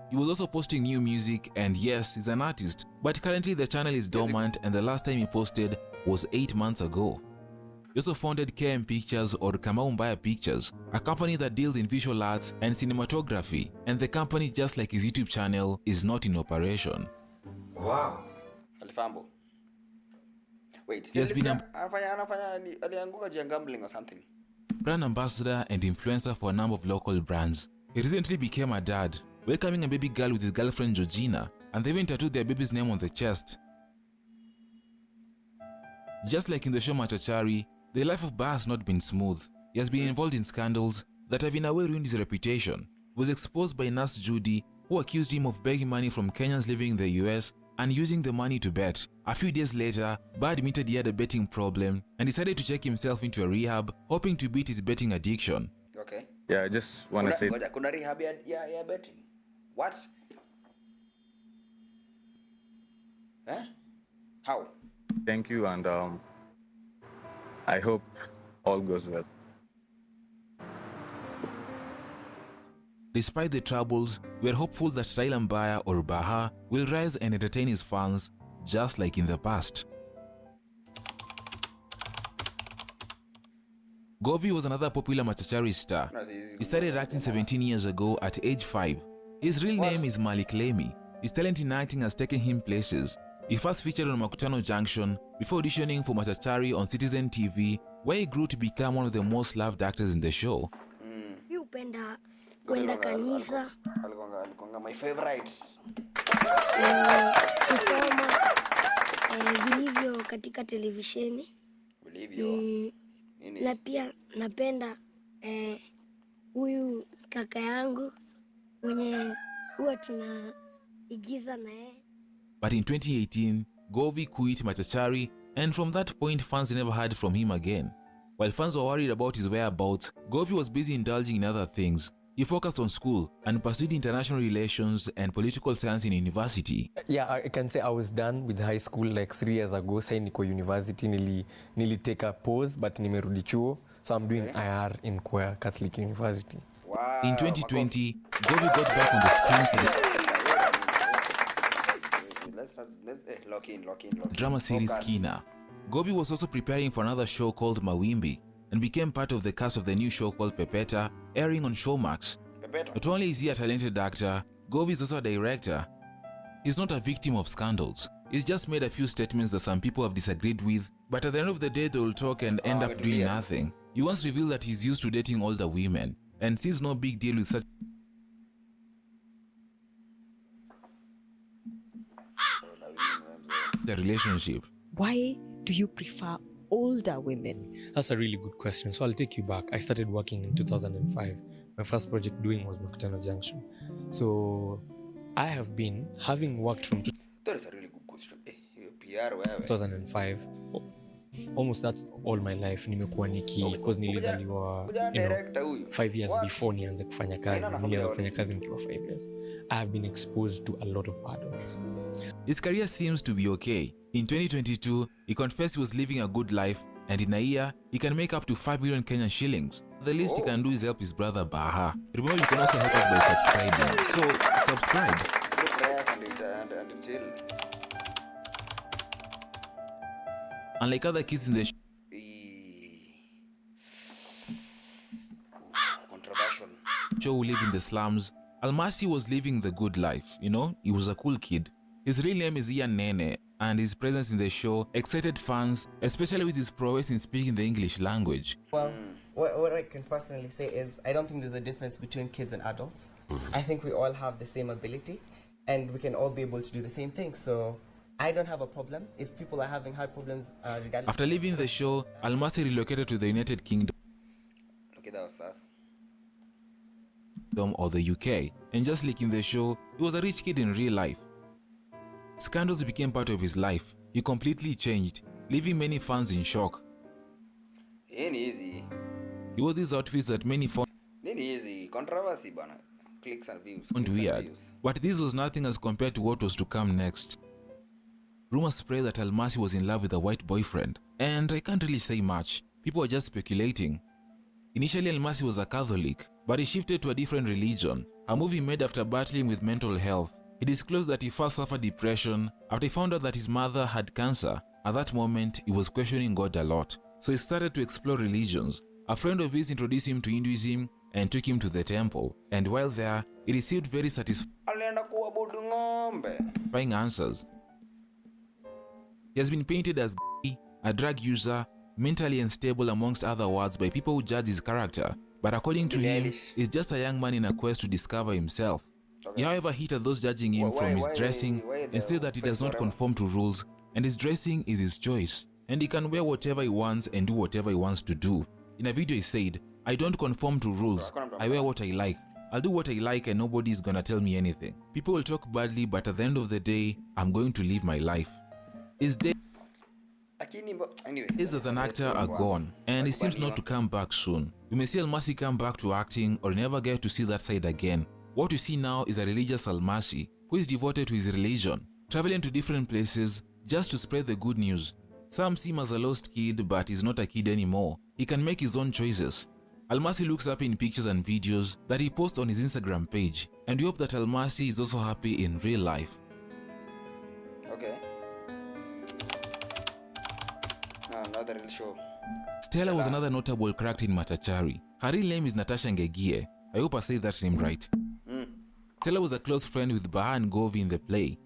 He was also posting new music, and yes, he's an artist, but currently the channel is dormant and the last time he posted was 8 months ago. He also founded KM Pictures or Kamau Mbaya Pictures, a company that deals in visual arts and cinematography, and the company, just like his YouTube channel, is not in operation. Wow. Alifambo. Wait, he has been gambling or something. Brand ambassador and influencer for a number of local brands. He recently became a dad, welcoming a baby girl with his girlfriend Georgina, and they even tattooed their baby's name on the chest. Just like in the show Machachari, the life of Bah has not been smooth. He has been involved in scandals that have in a way ruined his reputation. He was exposed by nurse Judy, who accused him of begging money from Kenyans living in the US and using the money to bet. A few days later, Bah admitted he had a betting problem and decided to check himself into a rehab, hoping to beat his betting addiction. Okay. Yeah, I just want to say... Kuna rehab ya betting? What? Huh? How? Thank you, and I hope all goes well. Despite the troubles, we are hopeful that Tyler Mbaya or Baha will rise and entertain his fans just like in the past. Govi was another popular Machachari star. He started acting 17 years ago at age 5. His real name is Malik Lemi. His talent in acting has taken him places. He first featured on Makutano Junction before auditioning for Machachari on Citizen TV, where he grew to become one of the most loved actors in the show. Upenda kwenda kanisa. Alikonga my favorite. Kusoma vilivyo katika televisheni. Vilivyo. Na pia napenda huyu kaka yangu mwenye huwa tunaigiza na yeye. But in 2018, Govi quit Machachari, and from that point fans never heard from him again. While fans were worried about his whereabouts, Govi was busy indulging in other things. He focused on school and pursued international relations and political science in university. Yeah, I can say I was done with high school like 3 years ago. Sai niko university, nili take a pause, but nimerudi chuo. So I'm doing IR in Kwea Catholic University. Wow. In 2020, Govi got back on the screen for the lock in. drama series Kina. Govi was also preparing for another show called Mawimbi and became part of the cast of the new show called Pepeta, airing on Showmax. Not only is he a talented actor, Govi is also a director. He's not a victim of scandals. He's just made a few statements that some people have disagreed with, but at the end of the day they will talk and end up doing nothing. He once revealed that he's used to dating older women and sees no big deal with such a relationship. Why do you prefer older women? That's a really good question. So I'll take you back. I started working in 2005. My first project doing was Makutano Junction. So I have been having worked from that is a really good question. PR 2005. Almost that's all my life. Nimekuwa because nilizaliwa 5 years before nianze kufanya kazi. Nilianza kufanya kazi nikiwa 5 years. I have been exposed to a lot of adults. His career seems to be okay. In 2022, he confessed he was living a good life, and in a year, he can make up to 5 million Kenyan shillings. The least he can do is help his brother Baha. Remember, you can also help us by subscribing. So, subscribe. Do prayers and chill. Unlike other kids in the controversial show who live in the slums, Almasi was living the good life. You know, he was a cool kid. His real name is Ian Nene, and his presence in the show excited fans, especially with his prowess in speaking the English language. Well, what I can personally say is I don't think there's a difference between kids and adults. I think we all have the same ability, and we can all be able to do the same thing. So I don't have a problem if people are having hard problems regardless. After leaving the show, Almasi relocated to the United Kingdom. Okay, that was us. Or the UK, and just like in the show, he was a rich kid in real life. Scandals became part of his life. He completely changed, leaving many fans in shock. Ain't easy. He wore these outfits that many found easy. Controversy, bana. Clicks and views. Weird. But this was nothing as compared to what was to come next. Rumors spread that Almasi was in love with a white boyfriend, and I can't really say much. People were just speculating. Initially, Almasi was a Catholic, but he shifted to a different religion, a move he made after battling with mental health. He disclosed that he first suffered depression after he found out that his mother had cancer. At that moment, he was questioning God a lot. so he started to explore religions. A friend of his introduced him to Hinduism and took him to the temple, and while there, he received very satisfying answers. He has been painted as a drug user, mentally unstable amongst other words by people who judge his character, but according to him, he's just a young man in a quest to discover himself. He however hated those judging him from his dressing and said that he does not conform to rules and his dressing is his choice and he can wear whatever he wants and do whatever he wants to do. In a video he said, "I don't conform to rules, I wear what I like. I'll do what I like and nobody's gonna tell me anything. People will talk badly, but at the end of the day, I'm going to live my life." His days as an actor are gone, and he seems not to come back soon. We may see Almasi come back to acting or never get to see that side again. What you see now is a religious Almasi who is devoted to his religion, traveling to different places just to spread the good news. Some see him as a lost kid, but he's not a kid anymore. He can make his own choices. Almasi looks happy in pictures and videos that he posts on his Instagram page, and we hope that Almasi is also happy in real life. Okay. No, not the real show. Stella was another notable character in Machachari. Her real name is Natasha Ngegie. I hope I say that name right. Stella was a close friend with Baha and Govi in the play.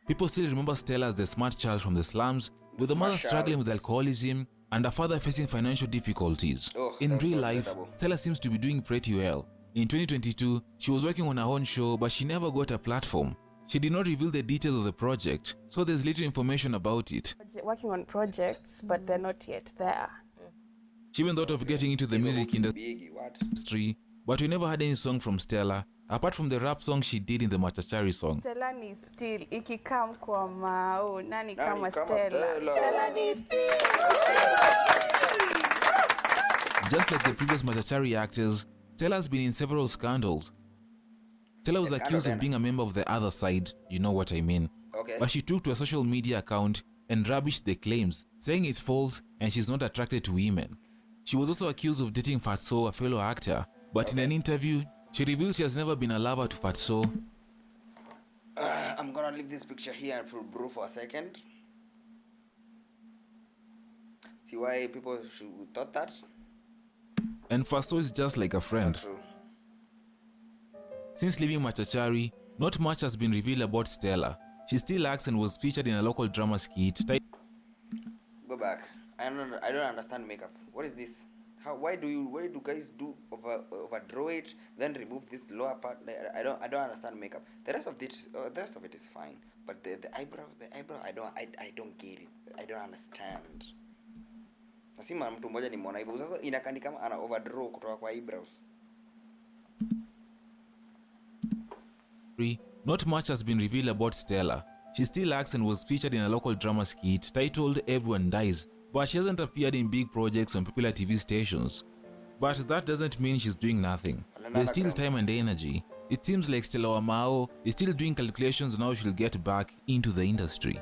People still remember Stella as the smart child from the slums, with a mother struggling with alcoholism and a father facing financial difficulties. In real life, Stella seems to be doing pretty well. In 2022, she was working on her own show, but she never got a platform. She did not reveal the details of the project, so there's little information about it. Working on projects, but they're not yet there. She even thought of getting into the music industry, but we never had any song from Stella, apart from the rap song she did in the Machachari song. Stella ni still, ikikam kwa mao, nani kama Stella. Stella ni still. Just like the previous Machachari actors, Stella has been in several scandals. Stella was accused of being a member of the other side, you know what I mean. But she took to a social media account and rubbished the claims, saying it's false and she's not attracted to women. She was also accused of dating Fatso, a fellow actor, but in an interview, she revealed she has never been a lover to Fatso. I'm gonna leave this picture here and brew for a second. See why people should thought that? And Fatso is just like a friend. Since leaving Machachari, not much has been revealed about Stella. She still acts and was featured in a local drama skit. Go back. I don't understand makeup. What is this? Why do guys do overdraw it, then remove this lower part? I don't understand makeup. The rest of it is fine, but the eyebrow, I don't get it. I don't understand. Nasema mtu mmoja nimeona hivyo. Sasa inakani kama ana overdraw kutoka kwa eyebrows. Not much has been revealed about Stella. She still acts and was featured in a local drama skit titled Everyone Dies, but she hasn't appeared in big projects on popular TV stations. But that doesn't mean she's doing nothing. There's still time and energy. It seems like Stella Wamao is still doing calculations on how she'll get back into the industry.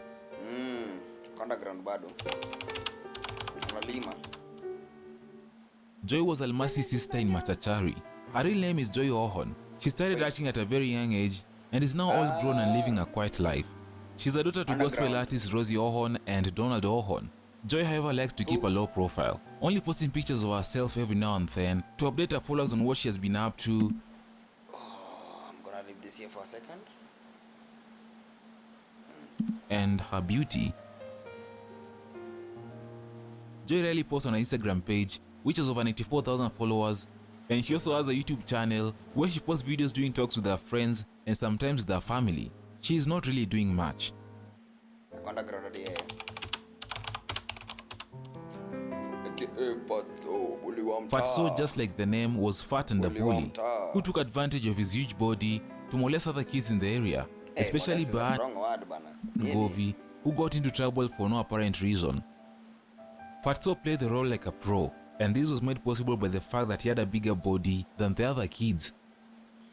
Joy was Almasi's sister in Machachari. Her real name is Joy Ohon. She started acting at a very young age and is now all grown and living a quiet life. She's a daughter to gospel artists Rosie Ohon and Donald Ohon. Joy, however, likes to keep a low profile, only posting pictures of herself every now and then to update her followers on what she has been up to. I'm gonna leave this here for a second. And her beauty. Joy rarely posts on her Instagram page, which has over 94,000 followers, and she also has a YouTube channel where she posts videos doing talks with her friends and sometimes with her family. She is not really doing much. Fatso, just like the name, was fat and a bully who took advantage of his huge body to molest other kids in the area, especially Bad Govi, who got into trouble for no apparent reason. Fatso played the role like a pro, and this was made possible by the fact that he had a bigger body than the other kids.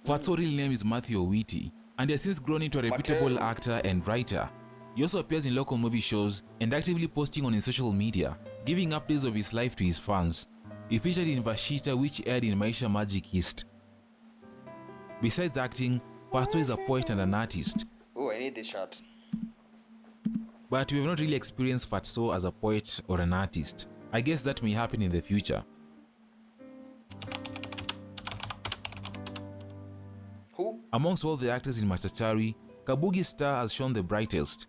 Fatso's real name is Matthew Owiti, and he has since grown into a reputable actor and writer. He also appears in local movie shows and actively posting on his social media, giving updates of his life to his fans. He featured in Vashita, which aired in Maisha Magic East. Besides acting, Fatso is a poet and an artist. Oh, I need this shot. But we have not really experienced Fatso as a poet or an artist. I guess that may happen in the future. Who? Amongst all the actors in Machachari, Kabugi's star has shown the brightest.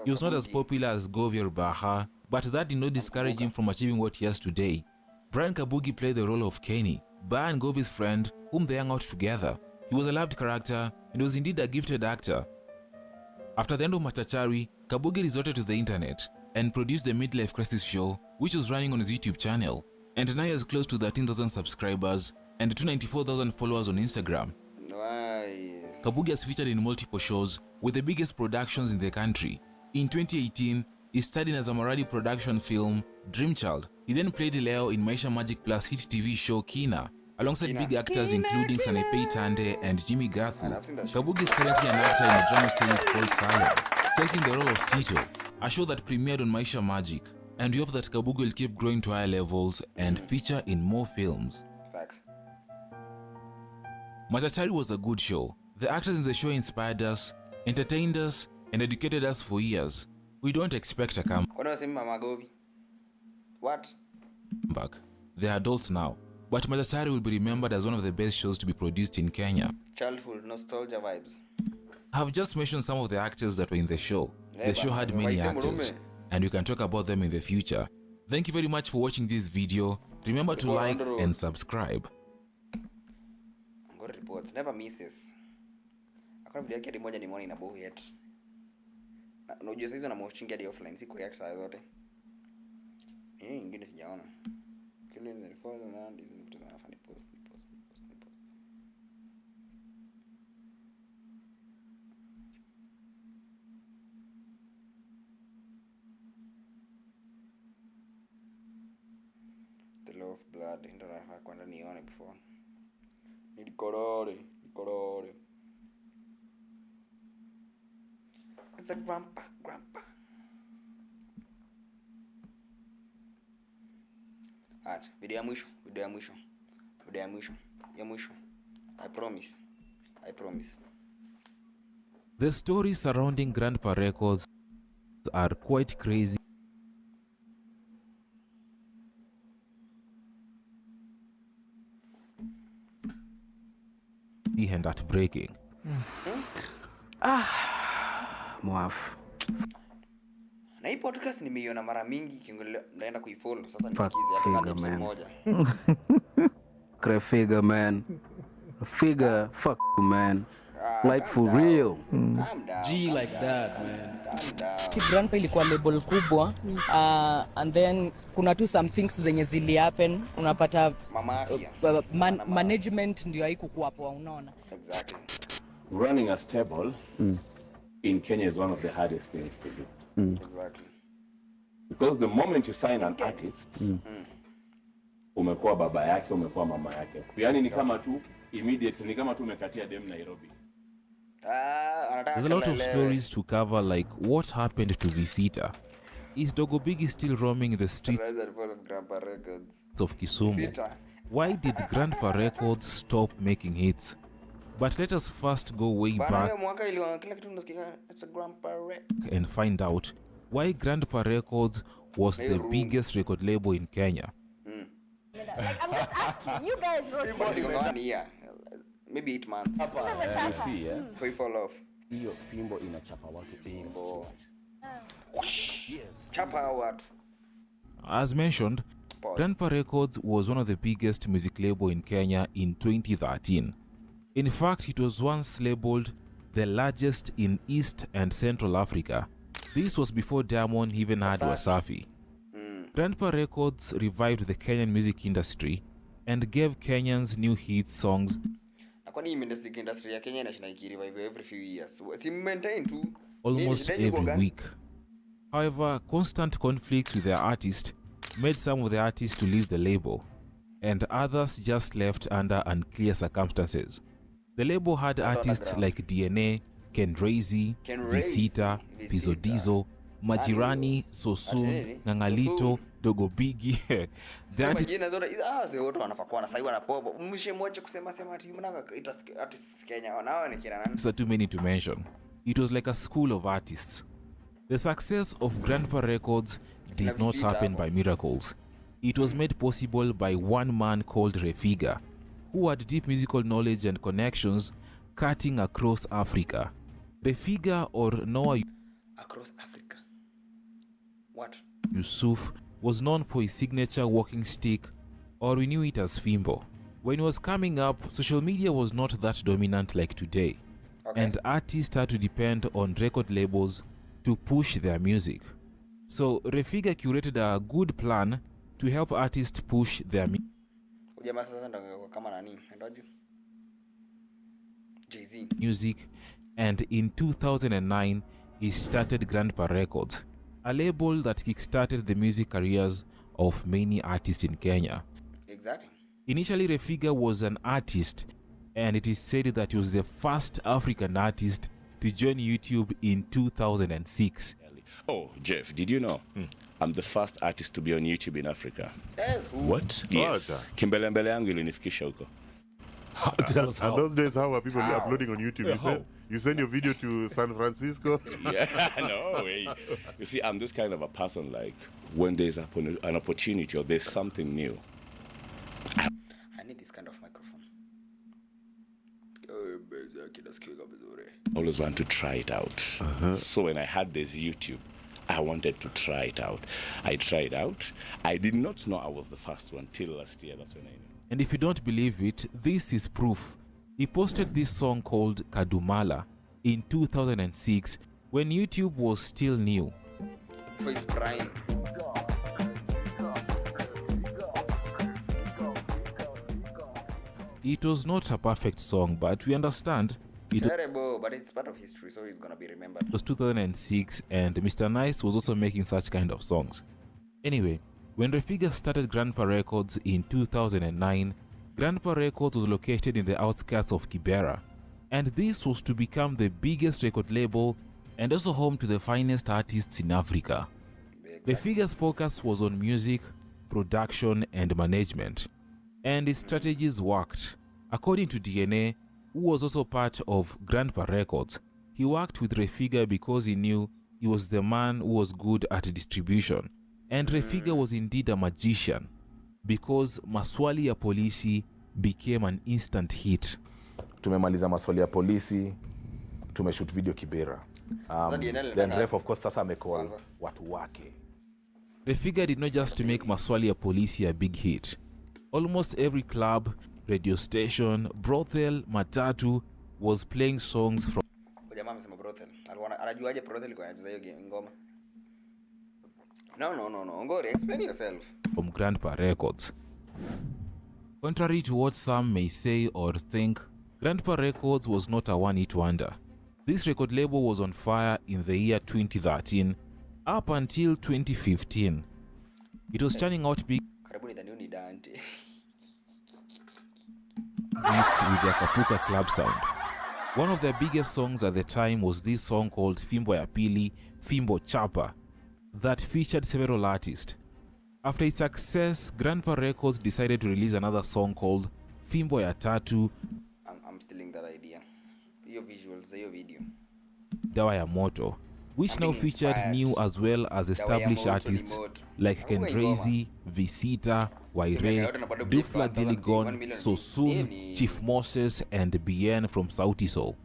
He was not as popular as Govier Baha, but that did not discourage him from achieving what he has today. Brian Kabugi played the role of Kenny, Baha and Govi's friend, whom they hung out together. He was a loved character and was indeed a gifted actor. After the end of Machachari, Kabugi resorted to the internet and produced the Midlife Crisis show, which was running on his YouTube channel, and now he has close to 13,000 subscribers and 294,000 followers on Instagram. Nice. Kabugi has featured in multiple shows with the biggest productions in the country. In 2018, he starred in a Zamaradi production film, Dreamchild. He then played Leo in Maisha Magic Plus hit TV show Kina, alongside big actors including Sanepei Tande and Jimmy Gathu. Kabugi is currently an actor in a drama series called Salem, taking the role of Tito, a show that premiered on Maisha Magic, and we hope that Kabugi will keep growing to higher levels and feature in more films. Facts. Machachari was a good show. The actors in the show inspired us, entertained us, and educated us for years. We don't expect a comeback. What? They're adults now, but Machachari will be remembered as one of the best shows to be produced in Kenya. Childhood nostalgia vibes. I've just mentioned some of the actors that were in the show. The show had many actors, and we can talk about them in the future. Thank you very much for watching this video. Remember to like and subscribe. Good reports, never miss this. Akona video yake moja nimeona ina bohu yet. Unajua sasa na mochingia di offline si kureact saa zote. Nyingine sijaona. Kile ni follow na hizo vitu zinafanya post. The law of blood ndio kwenda nione before. Nikorore. It's a grandpa. Acha, video ya mwisho. I promise. The stories surrounding Grandpa Records are quite crazy and heartbreaking. Mwaf. Na hii podcast nimeiona mara mingi naenda kuifollow sasa nisikize hata episode moja. Figure man. Figure fuck you man. Like for real. G like that man. Grandpa ilikuwa label kubwa and then kuna tu some things zenye zili happen unapata management ndio haikuwa hapo unaona. Exactly. Running a stable in Kenya is one of the hardest things to do. Exactly. Because the moment you sign an artist, umekuwa baba yake, umekuwa mama yake. Yaani ni kama tu immediate, ni kama tu umekatia dem Nairobi. There's a lot of stories to cover, like what happened to Visita. Is Dogo Biggie still roaming the streets of Kisumu? Why did Grandpa Records stop making hits? But let us first go way back and find out why Grandpa Records was the biggest record label in Kenya. Like, I'm just asking, you guys wrote it. Maybe 8 months. See, yeah? Before you fall off. Hiyo fimbo inachapa watu. Fimbo. Chapa watu. As mentioned, Grandpa Records was one of the biggest music label in Kenya in 2013. In fact, it was once labeled the largest in East and Central Africa. This was before Diamond even had Wasafi. Grandpa Records revived the Kenyan music industry and gave Kenyans new hit songs. Kwani music industry ya Kenya inashinda ikirevive every few years. Si maintain tu almost every week. However, constant conflicts with their artists made some of the artists to leave the label, and others just left under unclear circumstances. The label had artists like DNA, Ken Razy, Visita, Pizzo Dizzo, Majirani, Sosun, Ngangalito, Dogo Biggie. These are too many to mention. It was like a school of artists. The success of Grandpa Records did not happen by miracles. It was made possible by one man called Refiga, who had deep musical knowledge and connections cutting across Africa. Refiga, or Noah across Africa. What? Yusuf, was known for his signature walking stick, or we knew it as Fimbo. When he was coming up, social media was not that dominant like today, and artists had to depend on record labels to push their music. So Refiga curated a good plan to help artists push their music, and in 2009 he started Grandpa Records, a label that kickstarted the music careers of many artists in Kenya. Exactly. Initially, Refiga was an artist, and it is said that he was the first African artist to join YouTube in 2006. Oh, Jeff, did you know? I'm the first artist to be on YouTube in Africa. Says who? What? Yes. Kimbelembele yangu ilinifikisha huko. Tell us how. And those days, how were people uploading on YouTube? Yeah, you send your video to San Francisco? Yeah, no way. You see, I'm this kind of a person, like, when there's an opportunity or there's something new. I need this kind of microphone. I always want to try it out. So when I had this YouTube, I wanted to try it out. I tried out. I did not know I was the first one till last year. That's when I knew. And if you don't believe it, this is proof. He posted this song called Kadumala in 2006 when YouTube was still new. For its prime. It was not a perfect song, but we understand it. Terrible, but it's part of history, so it's gonna be remembered. It was 2006, and Mr. Nice was also making such kind of songs. Anyway, when Refiga started Grandpa Records in 2009, Grandpa Records was located in the outskirts of Kibera, and this was to become the biggest record label and also home to the finest artists in Africa. Refiga's focus was on music, production, and management, and his strategies worked. According to DNA, who was also part of Grandpa Records, he worked with Refiga because he knew he was the man who was good at distribution. And Refiga was indeed a magician, because Maswali ya Polisi became an instant hit. Tumemaliza Maswali ya Polisi, tumeshoot video Kibera. Then Ref of course sasa amecall watu wake. Refiga did not just make Maswali ya Polisi a big hit. Almost every club, radio station, brothel, matatu was playing songs from No. Explain yourself. From Grandpa Records. Contrary to what some may say or think, Grandpa Records was not a one-hit wonder. This record label was on fire in the year 2013 up until 2015. It was churning out big hits with their Kapuka club sound. One of their biggest songs at the time was this song called Fimbo ya Pili, Fimbo Chapa, that featured several artists. After its success, Grandpa Records decided to release another song called Fimbo ya Tatu. I'm stealing that idea. Your visuals, your video. Dawa ya Moto, which now featured new as well as established artists like Kendrazy, Visita, Waire, Dufla Diligon, Sosun, Chief Moses, and Bien from Sauti Sol.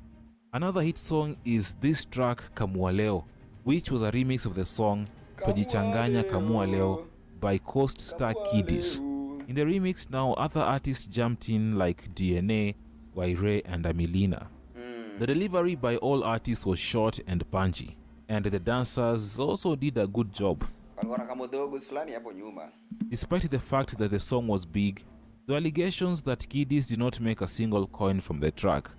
Another hit song is this track Kamualeo, which was a remix of the song Tojichanganya Kamualeo by Coast Star Kiddies. In the remix now, other artists jumped in like DNA, Waire, and Amilina. The delivery by all artists was short and punchy, and the dancers also did a good job. Despite the fact that the song was big, the allegations that Kiddies did not make a single coin from the track.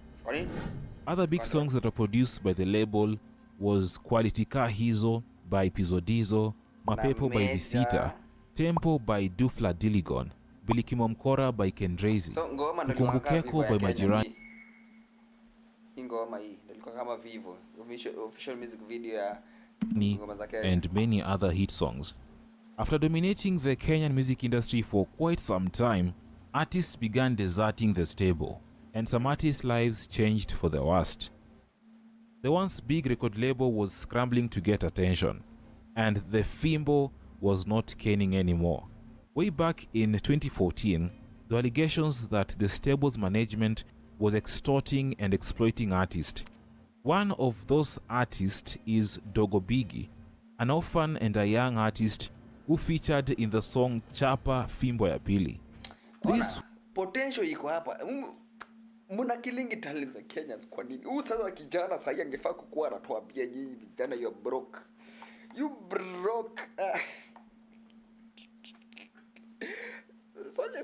Other big songs that were produced by the label was Quality Ka Hizo by Pizodizo, Mapepo by Visita, Tempo by Dufla Diligon, Bilikimo Mkora by Kendrazy, Kukumbukeko by Majirani, and many other hit songs. After dominating the Kenyan music industry for quite some time, artists began deserting the stable, and some artists' lives changed for the worst. The once big record label was scrambling to get attention, and the Fimbo was not caning anymore. Way back in 2014, the allegations that the stable's management was extorting and exploiting artists. One of those artists is Dogo Bigi, an orphan and a young artist who featured in the song Chapa Fimbo ya Pili. This potential iko hapa. Muna killing talent za Kenyans kwa nini? Sasa kijana sasa angefaa kukuwa anatuambia nyinyi vijana you broke. You broke.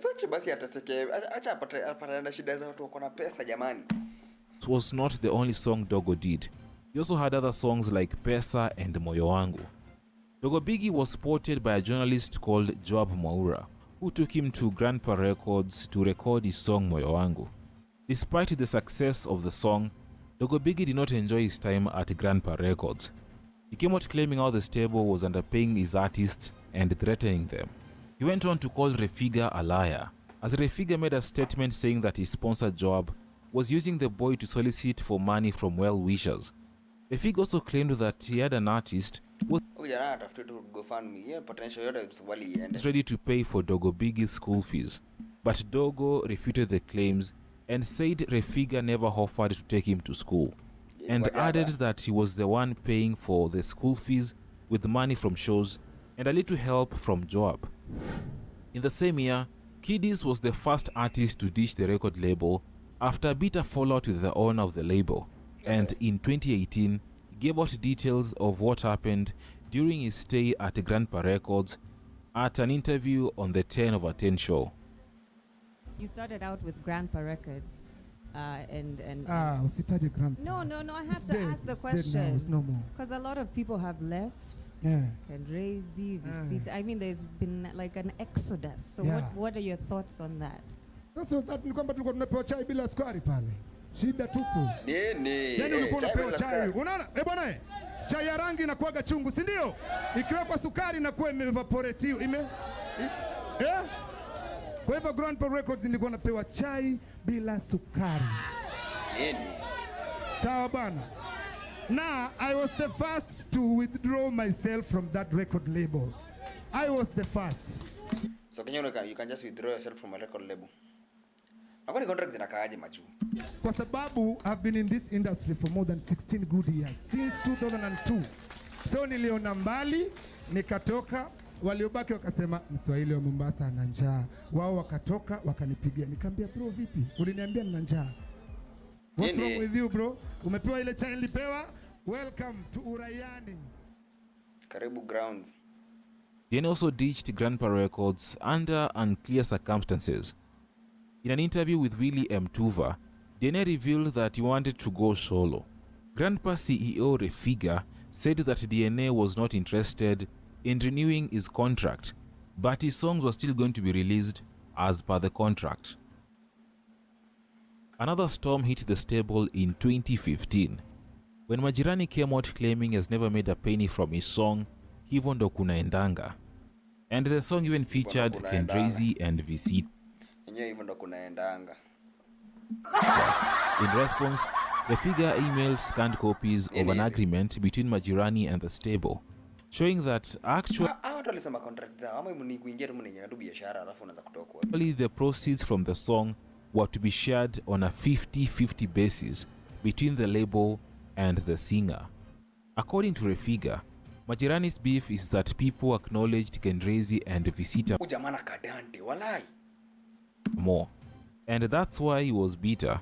Soche basi ataseke. Acha apata na shida za watu wako na pesa jamani. It was not the only song Dogo did. He also had other songs like Pesa and Moyo Wangu. Dogo Bigi was spotted by a journalist called Joab Mwaura, who took him to Grandpa Records to record his song Moyo Wangu. Despite the success of the song, Dogo Bigi did not enjoy his time at Grandpa Records. He came out claiming how the stable was underpaying his artists and threatening them. He went on to call Refiga a liar, as Refiga made a statement saying that his sponsor Joab was using the boy to solicit for money from well-wishers. Refiga also claimed that he had an artist who was ready to pay for Dogo Bigi's school fees, but Dogo refuted the claims and said Refiga never offered to take him to school, and added that he was the one paying for the school fees with money from shows and a little help from Joab. In the same year, Kiddies was the first artist to ditch the record label after a bitter fallout with the owner of the label, and in 2018, he gave out details of what happened during his stay at Grandpa Records at an interview on the 10 over 10 show. You started out with Grandpa Records, and usitaje Grandpa. No, I have to ask the question. It's no more. Because a lot of people have left. Yeah. And Razy, I mean, there's been like an exodus. So what are your thoughts on that? So that ni kwamba tulikuwa tunapewa chai bila sukari pale. Shida tupu. Nini? Yaani ulikuwa unapewa chai. Unaona? Bwana chai ya rangi inakuwaga chungu, si ndio? Ikiwekwa sukari inakuwa imeevaporate. Kwa hivyo Grandpa Records nilikuwa napewa chai bila sukari. Nini? Sawa bwana. Now, I was the first to withdraw myself from that record label. I was the first. So you can just withdraw yourself from a record label. Hakuna contracts zinakaaje machu? Kwa sababu I've been in this industry for more than 16 good years, since 2002. So niliona mbali, nikatoka, waliobaki wakasema Mswahili wa Mombasa ana njaa. Wao wakatoka, wakanipigia. Nikamwambia bro vipi? Uliniambia nina njaa. What's wrong with you bro? Umepewa ile chai nilipewa? Welcome to Urayani. Karibu grounds. Diene also ditched Grandpa Records under unclear circumstances. In an interview with Willie M. Tuva, Diene revealed that he wanted to go solo. Grandpa CEO Refiga said that DNA was not interested in renewing his contract, but his songs were still going to be released as per the contract. Another storm hit the stable in 2015, when Majirani came out claiming he has never made a penny from his song Hivyo Ndo Kunaendanga, and the song even featured Kendrazy and Visita. In response, the figure emailed scanned copies of an agreement between Majirani and the stable, showing that actually the proceeds from the song were to be shared on a 50-50 basis between the label and the singer. According to Refiga, Majirani's beef is that people acknowledged Kendrazy and Visita more, and that's why he was bitter.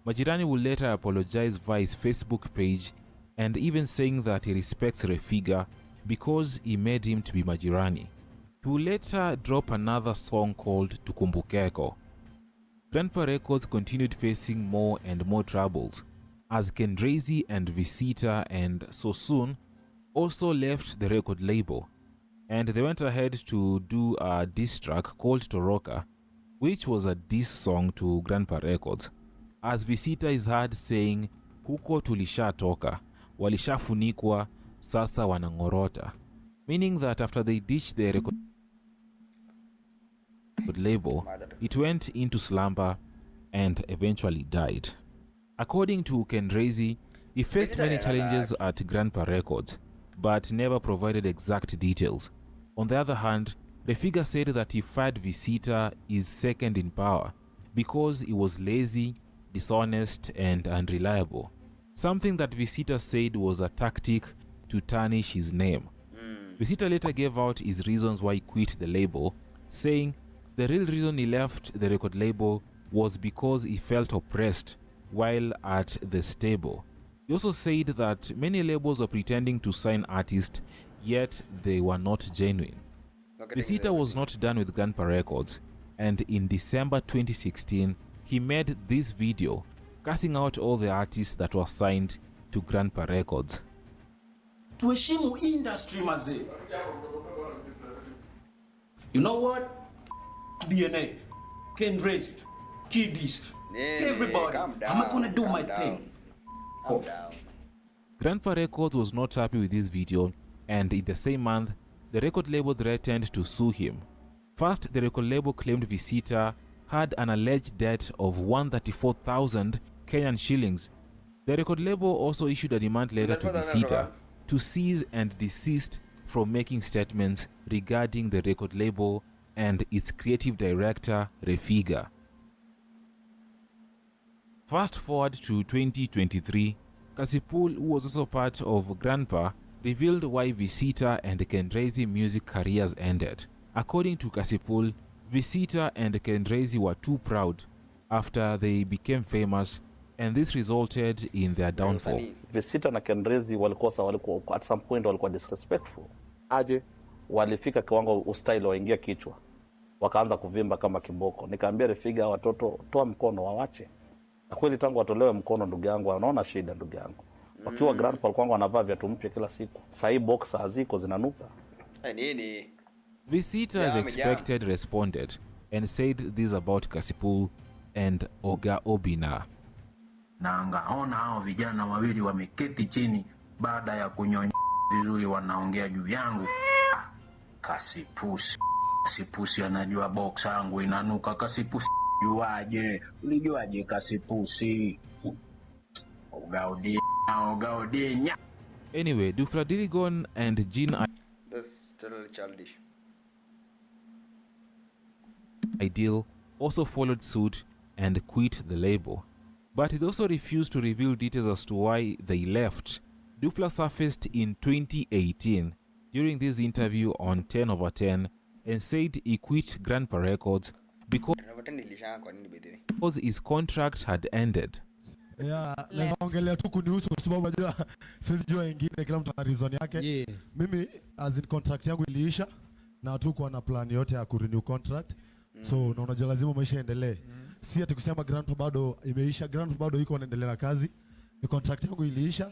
Majirani will later apologize via his Facebook page and even saying that he respects Refiga because he made him to be Majirani. He will later drop another song called Tukumbukeko. Grandpa Records continued facing more and more troubles as Kendrazy and Visita and So Soon also left the record label, and they went ahead to do a diss track called Toroka, which was a diss song to Grandpa Records, as Visita is heard saying huko tulishatoka, walishafunikwa, sasa wanangorota, meaning that after they ditched the record label, it went into slumber and eventually died. According to Kendrazy, he faced many challenges at Grandpa Records, but never provided exact details. On the other hand, Refiga said that he fired Visita is second in power because he was lazy, dishonest, and unreliable. Something that Visita said was a tactic to tarnish his name. Visita later gave out his reasons why he quit the label, saying the real reason he left the record label was because he felt oppressed while at the stable. He also said that many labels were pretending to sign artists, yet they were not genuine. Visita was not done with Grandpa Records, and in December 2016, he made this video cussing out all the artists that were signed to Grandpa Records. Tuheshimu industry mazee. You know what? DNA, Ken Rezi, Kiddies, everybody. I'm gonna do my thing. Grandpa Records was not happy with this video, and in the same month, the record label threatened to sue him. First, the record label claimed Visita had an alleged debt of 134,000 Kenyan shillings. The record label also issued a demand letter to Visita to cease and desist from making statements regarding the record label and its creative director, Refiga. Fast forward to 2023, Kasipul, who was also part of Grandpa, revealed why Visita and Kendrezi music careers ended. According to Kasipul, Visita and Kendrezi were too proud after they became famous, and this resulted in their downfall. Visita na Kendrezi walikuwa at some point walikuwa disrespectful. Aje walifika kiwango ustayle waingia kichwa. Wakaanza kuvimba kama kiboko. Nikaambia Refiga watoto toa mkono wawache. Na kweli tangu watolewe mkono ndugu yangu wanaona shida ndugu yangu. Wakiwa Grandpa walikuwa wanavaa viatu mpya kila siku. Sasa hii boxer haziko zinanuka. Nini? Visita as expected responded and said this about Kasipul and Oga Obina. Na angaona hao vijana wawili wameketi chini baada ya kunyonya vizuri wanaongea juu yangu. Kasipusi anajua box yangu inanuka. Kasipusi juaje? Ulijuaje Kasipusi? Ogaodinya. Anyway, Dufla Diligon and Jean That's totally childish. Ideal also followed suit and quit the label. But it also refused to reveal details as to why they left. Dufla surfaced in 2018 during this interview on 10/10 and said he quit Grandpa Records because his contract had ended. Yeah, naongelea tu kunihusu kwa sababu unajua siwezi jua wengine kila mtu ana reason yake. Yeah. Mimi as in contract yangu iliisha na hatukuwa na plan yote ya kurenew contract. So na unajua lazima maisha yaendelee. Si ati kusema Grandpa bado imeisha, Grandpa bado iko anaendelea na kazi. Ni contract yangu iliisha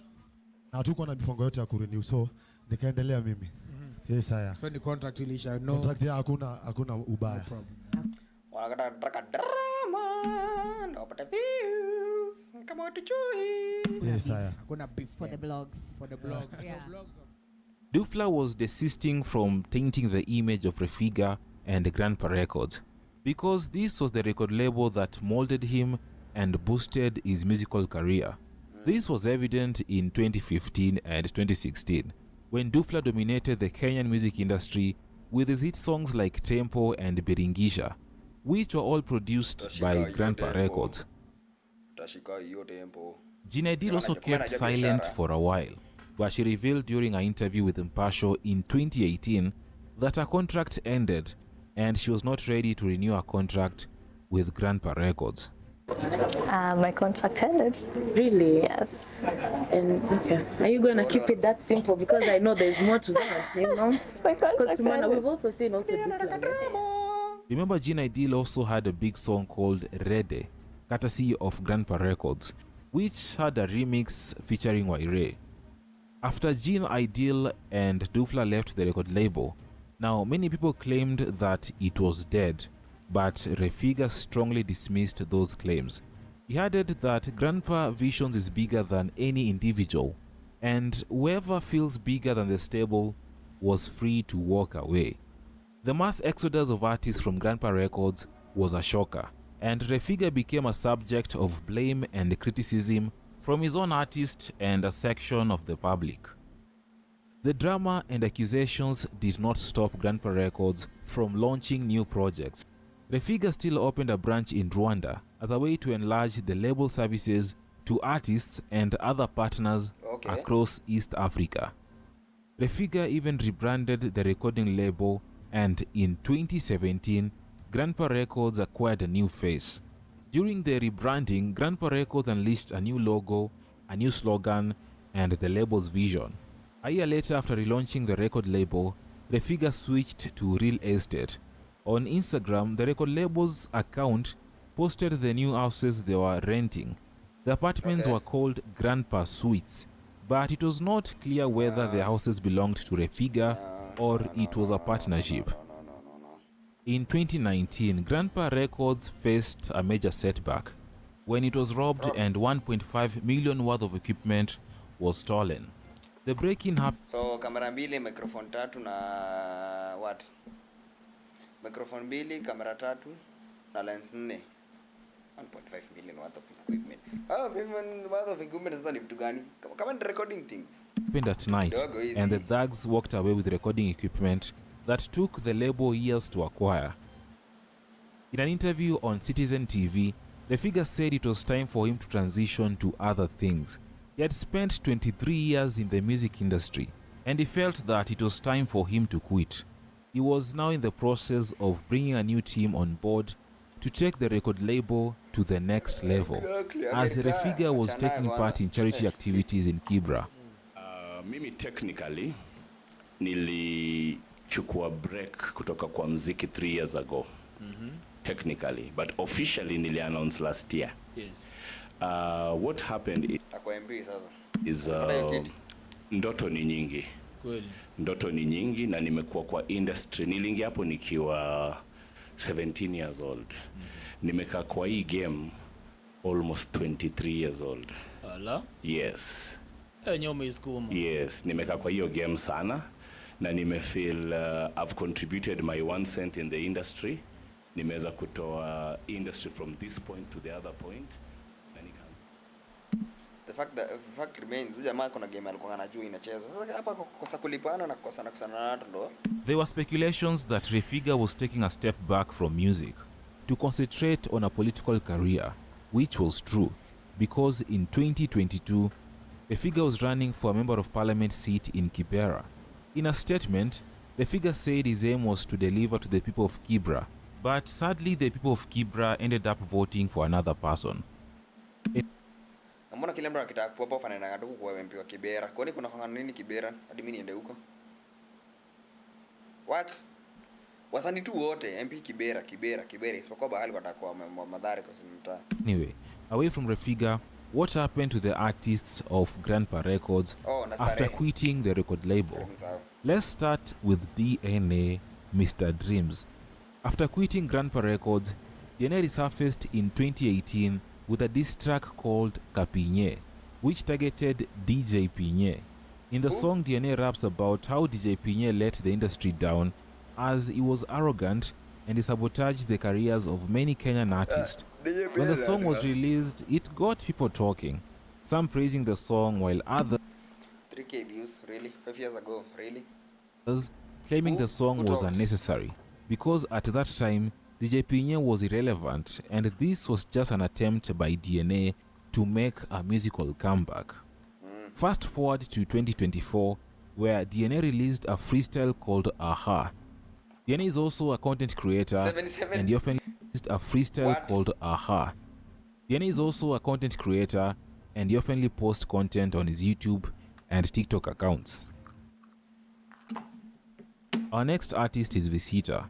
na hatukuwa na mipango yote ya kurenew, so nikaendelea mimi. Yes, haya. So ni contract ilisha, no. Contract ya hakuna ubaya. No problem. Wanataka drama, ndo wapate views. Kama watu chui. Yes, haya. Hakuna beef for the blogs. For the blogs. Yeah. Dufla was desisting from tainting the image of Refiga and Grandpa Records because this was the record label that molded him and boosted his musical career. This was evident in 2015 and 2016 when Dufla dominated the Kenyan music industry with his hit songs like Tempo and Biringisha, which were all produced by Grandpa Records. Jinedil also kept silent for a while, but she revealed during an interview with Mpasho in 2018 that her contract ended and she was not ready to renew her contract with Grandpa Records. My contract ended. Really? Yes. And okay. Are you going to keep it that simple? Because I know there's more to that, you know? Because we've also seen also different. Remember, Gina Ideal also had a big song called Rede, courtesy of Grandpa Records, which had a remix featuring Waire. After Gina Ideal and Dufla left the record label, now many people claimed that it was dead, but Refiga strongly dismissed those claims. He added that Grandpa Visions is bigger than any individual, and whoever feels bigger than the stable was free to walk away. The mass exodus of artists from Grandpa Records was a shocker, and Refiga became a subject of blame and criticism from his own artists and a section of the public. The drama and accusations did not stop Grandpa Records from launching new projects. Refiga still opened a branch in Rwanda as a way to enlarge the label services to artists and other partners across East Africa. Refiga even rebranded the recording label, and in 2017, Grandpa Records acquired a new face. During the rebranding, Grandpa Records unleashed a new logo, a new slogan, and the label's vision. A year later, after relaunching the record label, Refiga switched to real estate. On Instagram, the record label's account posted the new houses they were renting. The apartments were called Grandpa Suites, but it was not clear whether the houses belonged to Refiga or it was a partnership. In 2019, Grandpa Records faced a major setback when it was robbed and 1.5 million worth of equipment was stolen. The break-in happened. So kamera mbili, microphone tatu na what? Microphone mbili, kamera tatu na lens 4. 1.5 million worth of equipment. Worth of equipment is not vitu gani? Come on, recording things. Happened at night, and the thugs walked away with recording equipment that took the label years to acquire. In an interview on Citizen TV, Refiga said it was time for him to transition to other things. He had spent 23 years in the music industry, and he felt that it was time for him to quit. He was now in the process of bringing a new team on board to take the record label to the next level, as Refiga was taking part in charity activities in Kibra. Mimi technically nilichukua break kutoka kwa mziki 3 years ago. Technically, but officially nili announce last year. Yes. What happened is ndoto ni nyingi. Kweli. Ndoto ni nyingi na nimekuwa kwa industry. Niliingia hapo nikiwa 17 years old. Nimekaa kwa hii game almost 23 years old. Ala? Yes. Nyoma iskuma. Yes, nimekaa kwa hiyo game sana na nimefeel I've contributed my 1 cent in the industry. Nimeweza kutoa industry from this point to the other point. The fact remains, huyu jamaa kuna game alikuwa anajua inacheza. Sasa hapa kukosa kulipana na kukosa na watu ndo. There were speculations that Refiga was taking a step back from music to concentrate on a political career, which was true, because in 2022, Refiga was running for a member of parliament seat in Kibera. In a statement, Refiga said his aim was to deliver to the people of Kibra, but sadly the people of Kibra ended up voting for another person. Mbona kile mtu akitaka kupopa fanaenda tu kwa MP wa Kibera? Kwani kuna kwa nini Kibera? Hadi mimi niende huko. What? Wasanii tu wote MP Kibera isipokuwa bahali watakuwa madhari kwa sinita. Anyway, away from Refiga, what happened to the artists of Grandpa Records after quitting the record label? Let's start with DNA, Mr. Dreams. After quitting Grandpa Records, DNA resurfaced in 2018 with a diss track called Kapinye, which targeted DJ Pinye. In the song, DNA raps about how DJ Pinye let the industry down as he was arrogant and he sabotaged the careers of many Kenyan artists. When the song was released, it got people talking, some praising the song while others 3K views, really? 5 years ago, really? Claiming the song was unnecessary because at that time, DJ Pinye was irrelevant, and this was just an attempt by DNA to make a musical comeback. Fast forward to 2024, where DNA released a freestyle called Aha. DNA is also a content creator, and he often released a freestyle called Aha. DNA is also a content creator, and he often posts content on his YouTube and TikTok accounts. Our next artist is Visita.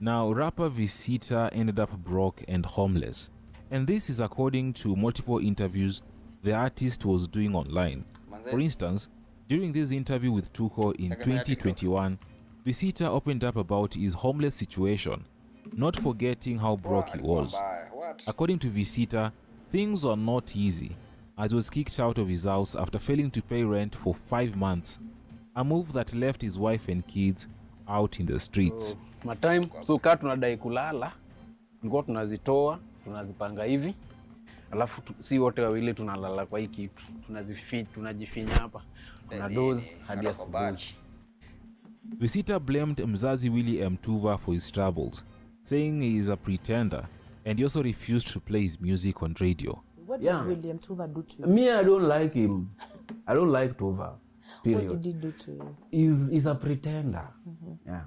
Now, rapper Visita ended up broke and homeless, and this is according to multiple interviews the artist was doing online. For instance, during this interview with Tuko in 2021, Visita opened up about his homeless situation, not forgetting how broke he was. According to Visita, things were not easy, as he was kicked out of his house after failing to pay rent for 5 months, a move that left his wife and kids out in the streets. Matime, so kaa tunadai kulala, tulikuwa tunazitoa, tunazipanga hivi. alafu si wote wawili tunalala kwa hii kitu, tunajifinya hapa, tuna doze hadi asubuhi. Visita blamed Mzazi Willie Mtuva for his troubles, saying he is a pretender, and he also refused to play his music on radio. What did William Tuva do to you? Me, I don't like him. I don't like Tuva. Period. What did he do to you? He's a pretender. Yeah.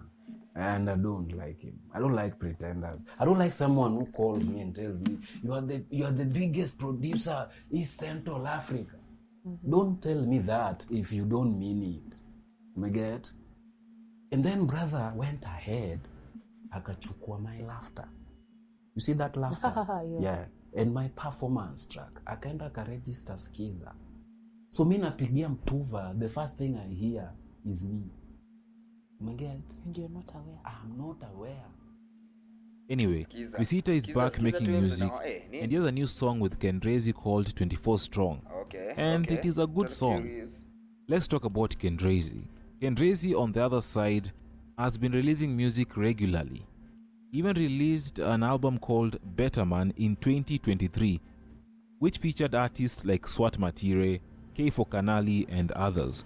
And I don't like him. I don't like pretenders. I don't like someone who calls me and tells me, you are the biggest producer East Central Africa. Don't tell me that if you don't mean it. You get? And then brother went ahead, akachukua my laughter. You see that laughter? Yeah. And my performance track, akaenda akaregister Skiza. So mi napigia Mtuva, the first thing I hear is me. You get? And you're not aware. I'm not aware. Anyway, Visita is back making music, and he has a new song with Kendrezi called 24 Strong. And it is a good song. Let's talk about Kendrezi. Kendrezi, on the other side, has been releasing music regularly. He even released an album called Better Man in 2023, which featured artists like Swat Matire, K4 Kanali, and others.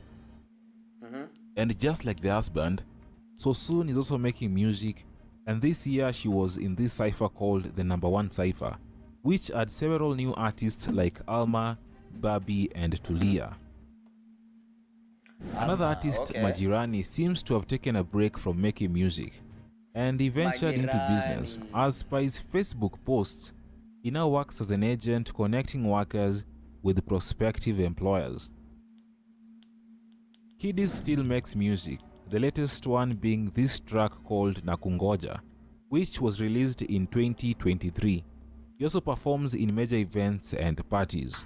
And just like the husband, so soon is also making music, and this year she was in this cypher called the Number One Cypher, which had several new artists like Alma, Babi, and Tulia. Another artist, Majirani, seems to have taken a break from making music, and he ventured into business. As per his Facebook posts, he now works as an agent connecting workers with prospective employers. Kiddies still makes music, the latest one being this track called Nakungoja, which was released in 2023. He also performs in major events and parties.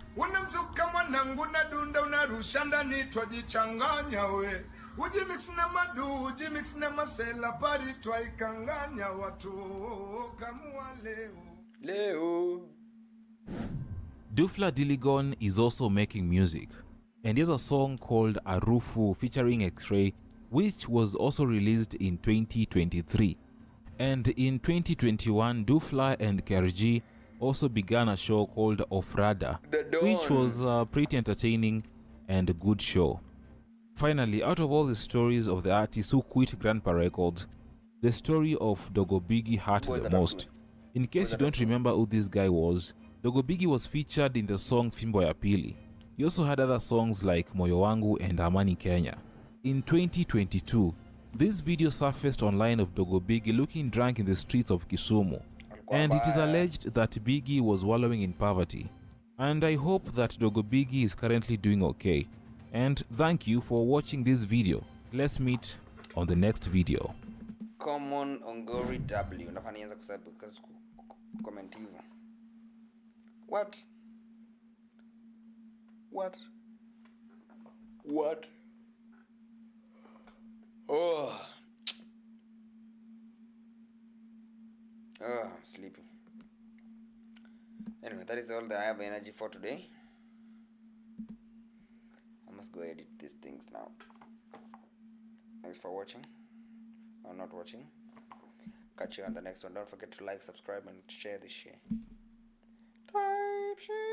Dufla Diligon is also making music, and he has a song called Arufu featuring X-Ray, which was also released in 2023. And in 2021, Dufla and KRG also began a show called Ofrada, which was pretty entertaining and a good show. Finally, out of all the stories of the artists who quit Grandpa Records, the story of Dogo Biggie hurt the most. In case you don't remember who this guy was, Dogo Biggie was featured in the song Fimbo ya Pili. He also had other songs like Moyo Wangu and Amani Kenya. In 2022, this video surfaced online of Dogo Biggie looking drunk in the streets of Kisumu, and it is alleged that Biggie was wallowing in poverty. And I hope that Dogo Biggie is currently doing okay. And thank you for watching this video. Let's meet on the next video. Common Ongori W. Nafaa nianze comment hivyo. What? Oh, I'm sleepy. Anyway, that is all that I have energy for today. I must go edit these things now. Thanks for watching or not watching. Catch you on the next one. Don't forget to like, subscribe, and share this shit. Type shit.